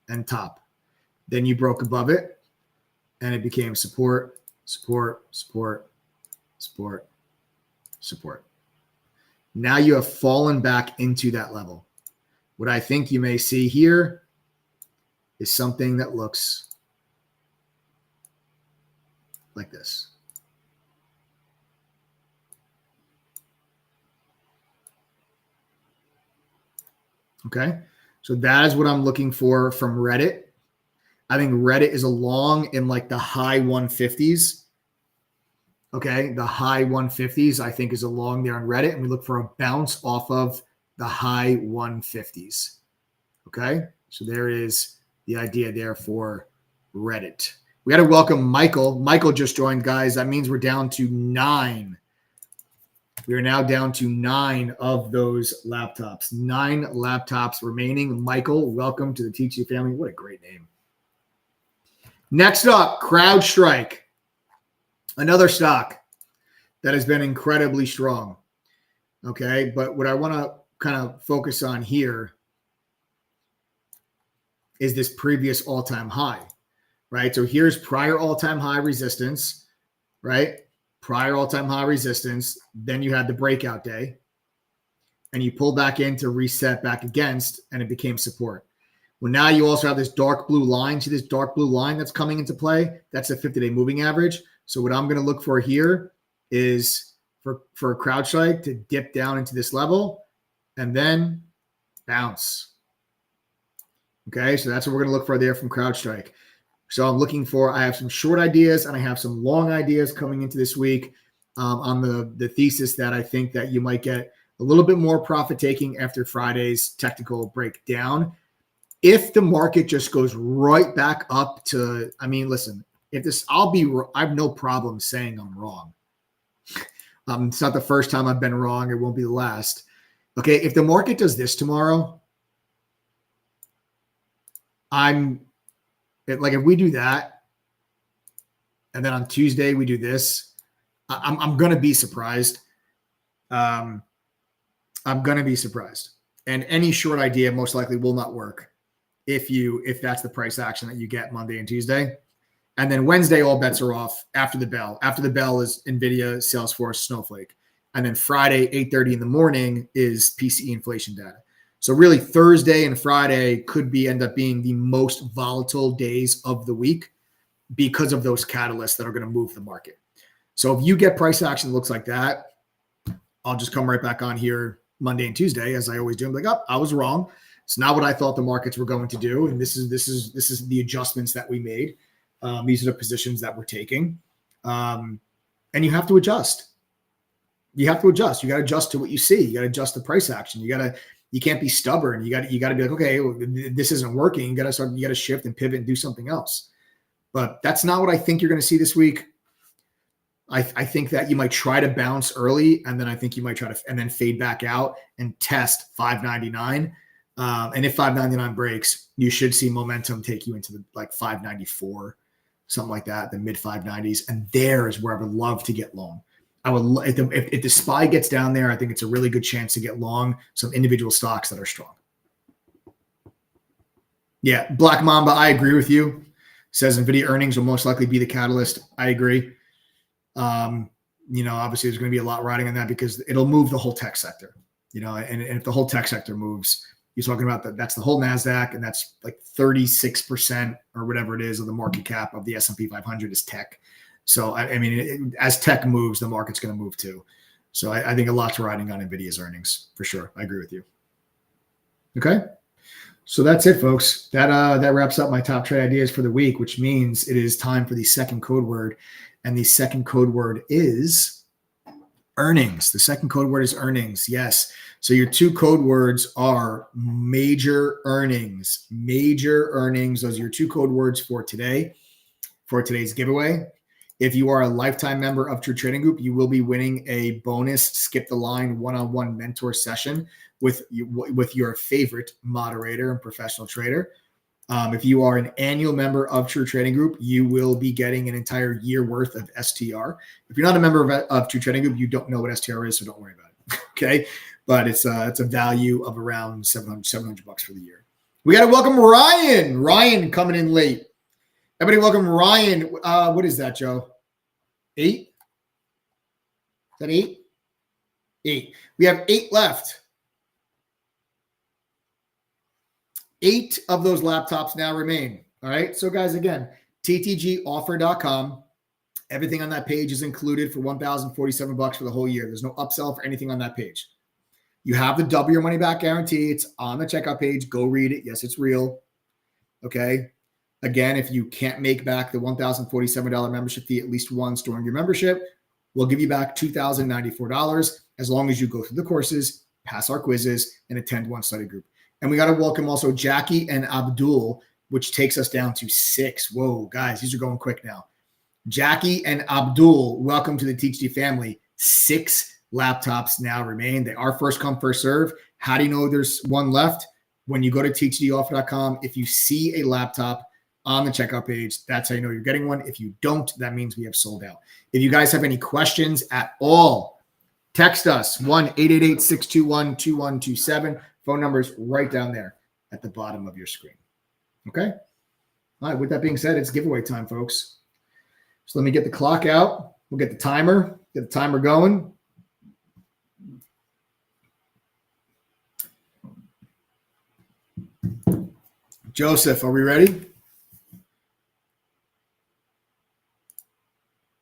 and top. Then you broke above it and it became support, support, support, support, support. Now you have fallen back into that level. What I think you may see here is something that looks like this. Okay, so that is what I'm looking for from Reddit. I think Reddit is a long in like the high 150s. Okay, the high 150s I think is a long there on Reddit, and we look for a bounce off of the high 150s. Okay, so there is the idea there for Reddit. We got to welcome Michael. Michael just joined, guys. That means we're down to 9. We are now down to 9 of those laptops. 9 laptops remaining. Michael, welcome to the TT family. What a great name. Next up, CrowdStrike. Another stock that has been incredibly strong. Okay, but what I want to kind of focus on here is this previous all-time high, right? So here's prior all-time high resistance, right? Prior all-time high resistance. Then you had the breakout day and you pull back in to reset back against, and it became support. Well, now you also have this dark blue line. See this dark blue line that's coming into play? That's a 50-day moving average. So what I'm going to look for here is for CrowdStrike to dip down into this level and then bounce. Okay, so that's what we're going to look for there from CrowdStrike. So I'm looking for, I have some short ideas and I have some long ideas coming into this week on the thesis that I think that you might get a little bit more profit taking after Friday's technical breakdown. If the market just goes right back up to, I mean, listen, if this, I have no problem saying I'm wrong. It's not the first time I've been wrong. It won't be the last. Okay, if the market does this tomorrow, if we do that, and then on Tuesday we do this, I'm going to be surprised. I'm going to be surprised. And any short idea most likely will not work if that's the price action that you get Monday and Tuesday. And then Wednesday, all bets are off after the bell. After the bell is Nvidia, Salesforce, Snowflake. And then Friday, 8:30 in the morning is PCE inflation data. So really Thursday and Friday could end up being the most volatile days of the week because of those catalysts that are going to move the market. So if you get price action that looks like that, I'll just come right back on here Monday and Tuesday, as I always do. I'm like, oh, I was wrong. It's not what I thought the markets were going to do. And this is the adjustments that we made. These are the positions that we're taking. And you have to adjust. You have to adjust. You got to adjust to what you see. You got to adjust the price action. You can't be stubborn. You got to be like, okay, well, this isn't working. You got to shift and pivot and do something else. But that's not what I think you're going to see this week. I think that you might try to bounce early, and then I think you might try to and then fade back out and test 599. And if 599 breaks, you should see momentum take you into the like 594, something like that, the mid 590s. And there is where I would love to get long. I would if the SPY gets down there, I think it's a really good chance to get long some individual stocks that are strong. Yeah, Black Mamba, I agree with you. Says NVIDIA earnings will most likely be the catalyst. I agree. Obviously there's going to be a lot riding on that because it'll move the whole tech sector, and if the whole tech sector moves, you're talking about that's the whole NASDAQ, and that's like 36% or whatever it is of the market cap of the S&P 500 is tech. So, as tech moves, the market's going to move too. So I think a lot's riding on NVIDIA's earnings for sure. I agree with you. Okay. So that's it, folks. That wraps up my top trade ideas for the week, which means it is time for the second code word. And the second code word is earnings. The second code word is earnings. Yes. So your two code words are major earnings. Major earnings. Those are your two code words for today, for today's giveaway. If you are a lifetime member of True Trading Group, you will be winning a bonus skip the line one-on-one mentor session with your favorite moderator and professional trader. If you are an annual member of True Trading Group, you will be getting an entire year worth of STR. If you're not a member of True Trading Group, you don't know what STR is, so don't worry about it. Okay, but it's a value of around $700 for the year. We got to welcome Ryan. Ryan coming in late. Everybody, welcome Ryan. What is that, Joe? 8? Is that 8? 8. We have 8 left. 8 of those laptops now remain. All right. So, guys, again, ttgoffer.com. Everything on that page is included for $1,047 for the whole year. There's no upsell for anything on that page. You have the double your money back guarantee. It's on the checkout page. Go read it. Yes, it's real. Okay. Again, if you can't make back the $1,047 membership fee at least once during your membership, we'll give you back $2,094 as long as you go through the courses, pass our quizzes, and attend one study group. And we got to welcome also Jackie and Abdul, which takes us down to 6. Whoa, guys, these are going quick now. Jackie and Abdul, welcome to the TeachD family. 6 laptops now remain. They are first come, first serve. How do you know there's one left? When you go to teachdoffer.com, if you see a laptop on the checkout page, that's how you know you're getting one. If you don't, that means we have sold out. If you guys have any questions at all, text us 1-888-621-2127. Phone number is right down there at the bottom of your screen. Okay. All right. With that being said, it's giveaway time, folks. So let me get the clock out. We'll get the timer going. Joseph, are we ready?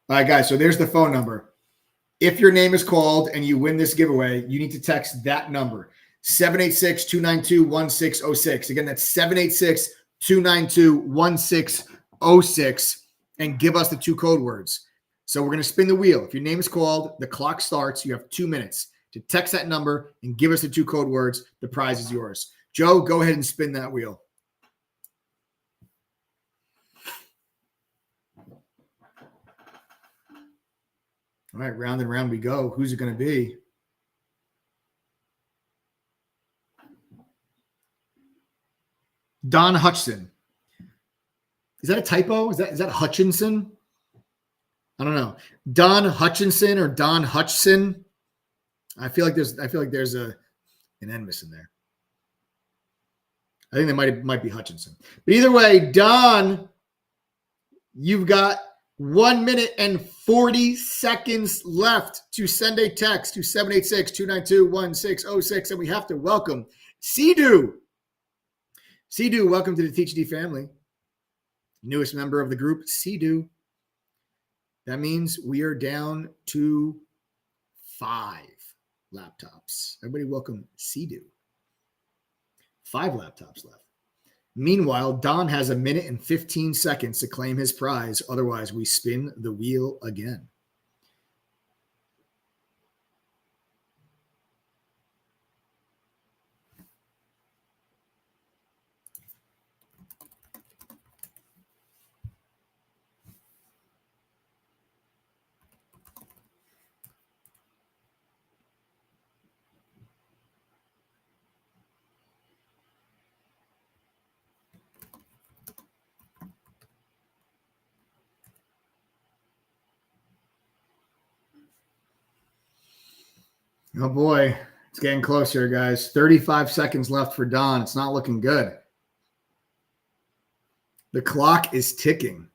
All right, guys, so there's the phone number. If your name is called and you win this giveaway, you need to text that number, 786-292-1606. Again, that's 786-292-1606, and give us the 2 code words. So we're going to spin the wheel. If your name is called, the clock starts. You have 2 minutes to text that number and give us the 2 code words. The prize is yours. Joe, go ahead and spin that wheel. All right, round and round we go. Who's it going to be? Don Hutchinson. Is that a typo? Is that Hutchinson? I don't know. Don Hutchinson or Don Hutchison? I feel like there's an N missing there. I think that might be Hutchinson. But either way, Don, you've got 1 minute and 40 seconds left to send a text to 786-292-1606. And we have to welcome Sidhu. Sidhu, welcome to the TeachD family. Newest member of the group, Sidhu. That means we are down to 5 laptops. Everybody welcome Sidhu. 5 laptops left. Meanwhile, Don has 1 minute and 15 seconds to claim his prize. Otherwise, we spin the wheel again. Oh boy, it's getting closer, guys. 35 seconds left for Don. It's not looking good. The clock is ticking.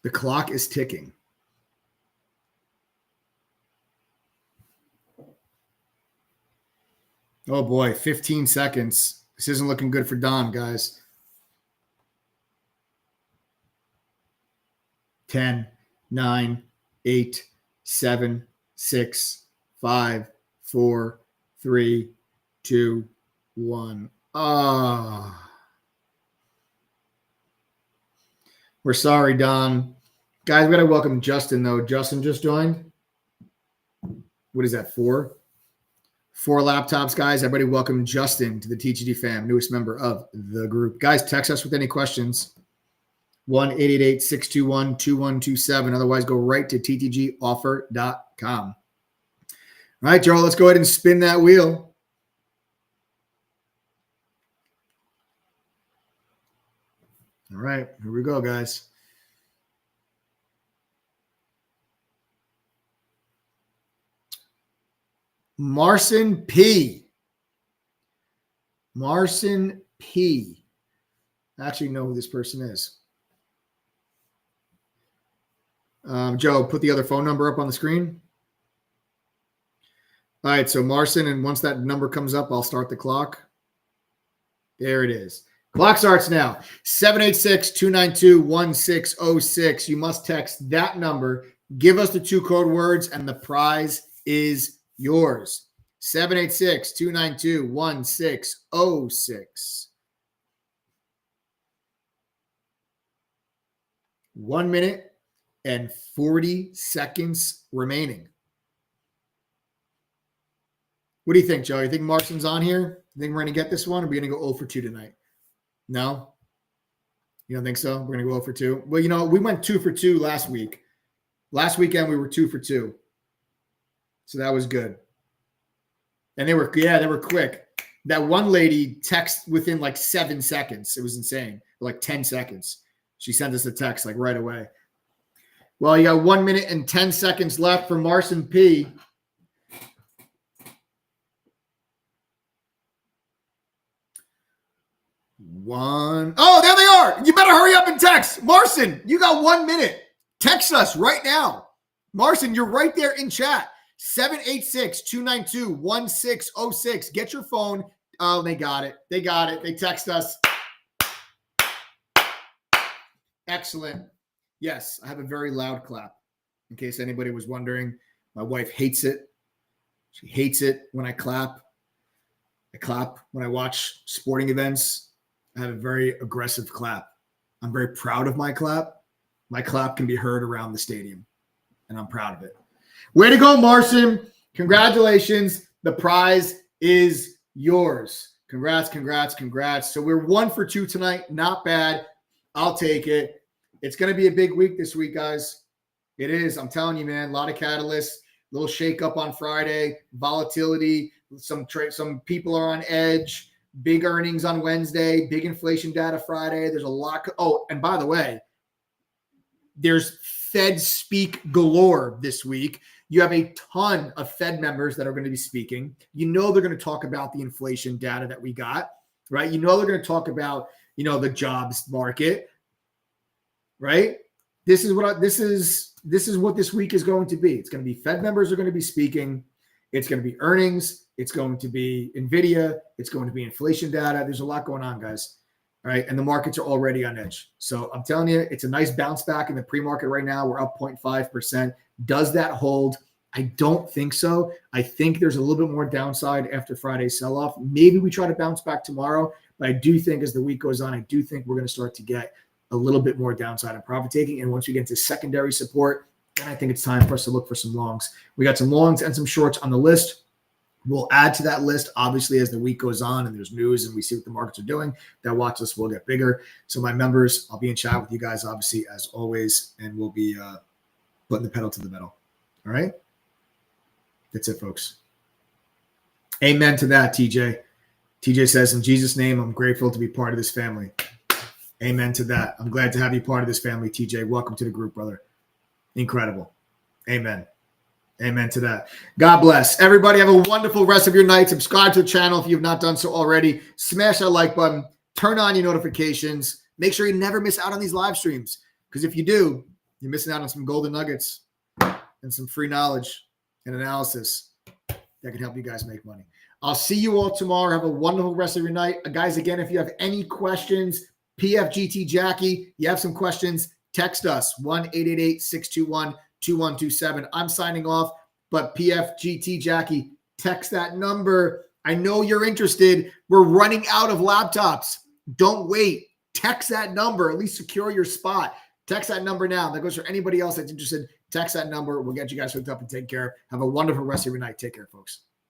The clock is ticking. Oh boy, 15 seconds. This isn't looking good for Don, guys. 10, 9, 8, 7, 6, 5, 4, 3, 2, 1. We're sorry, Don. Guys, we got to welcome Justin, though. Justin just joined. What is that, 4? 4 laptops, guys. Everybody welcome Justin to the TGD fam, newest member of the group. Guys, text us with any questions. 1-888-621-2127. Otherwise, go right to ttgoffer.com. All right, Joe, let's go ahead and spin that wheel. All right, here we go, guys. Marcin P. Marcin P. I actually know who this person is. Joe, put the other phone number up on the screen. All right, so Marcin, and once that number comes up, I'll start the clock. There it is. Clock starts now. 786-292-1606. You must text that number. Give us the 2 code words, and the prize is yours. 786-292-1606. 1 minute and 40 seconds remaining. What do you think, Joe? You think Marcin's on here? You think we're going to get this one? Or are we going to go 0 for 2 tonight? No? You don't think so? We're going to go 0 for 2? Well, you know, we went 2 for 2 last week. Last weekend, we were 2 for 2. So that was good. And they were quick. That one lady texted within like 7 seconds. It was insane. Like 10 seconds. She sent us a text like right away. Well, you got 1 minute and 10 seconds left for Marcin P. Oh, there they are. You better hurry up and text. Marcin, you got 1 minute. Text us right now. Marcin, you're right there in chat. 786-292-1606. Get your phone. Oh, they got it. They got it. They text us. Excellent. Yes, I have a very loud clap. In case anybody was wondering, my wife hates it. She hates it when I clap. I clap when I watch sporting events. I have a very aggressive clap. I'm very proud of my clap. My clap can be heard around the stadium, and I'm proud of it. Way to go, Marcin. Congratulations. The prize is yours. Congrats, congrats, congrats. So we're 1 for 2 tonight. Not bad. I'll take it. It's going to be a big week this week, guys. It is. I'm telling you, man. A lot of catalysts. A little shake up on Friday. Volatility. Some people are on edge. Big earnings on Wednesday. Big inflation data Friday. There's a lot. Oh, and by the way, there's Fed speak galore this week. You have a ton of Fed members that are going to be speaking. You know they're going to talk about the inflation data that we got, right? You know they're going to talk about, the jobs market, right? This is what this week is going to be. It's going to be Fed members are going to be speaking. It's going to be earnings. It's going to be Nvidia. It's going to be inflation data. There's a lot going on, guys. All right. And the markets are already on edge. So I'm telling you, it's a nice bounce back in the pre-market right now. We're up 0.5%. Does that hold? I don't think so. I think there's a little bit more downside after Friday's sell-off. Maybe we try to bounce back tomorrow. But I do think as the week goes on, I do think we're going to start to get a little bit more downside in profit taking. And once we get into secondary support, then I think it's time for us to look for some longs. We got some longs and some shorts on the list. We'll add to that list, obviously, as the week goes on and there's news and we see what the markets are doing. That watch list will get bigger. So my members, I'll be in chat with you guys, obviously, as always, and we'll be putting the pedal to the metal. All right? That's it, folks. Amen to that, TJ. TJ says, in Jesus' name, I'm grateful to be part of this family. Amen to that. I'm glad to have you part of this family, TJ. Welcome to the group, brother. Incredible. Amen. Amen to that. God bless. Everybody have a wonderful rest of your night. Subscribe to the channel if you have not done so already. Smash that like button. Turn on your notifications. Make sure you never miss out on these live streams. Because if you do, you're missing out on some golden nuggets and some free knowledge and analysis that can help you guys make money. I'll see you all tomorrow. Have a wonderful rest of your night. Guys, again, if you have any questions, PFGT Jackie, you have some questions, text us, 1-888-621-2127. I'm signing off, but PFGT Jackie, text that number. I know you're interested. We're running out of laptops. Don't wait. Text that number. At least secure your spot. Text that number now. That goes for anybody else that's interested. Text that number. We'll get you guys hooked up and take care. Have a wonderful rest of your night. Take care, folks.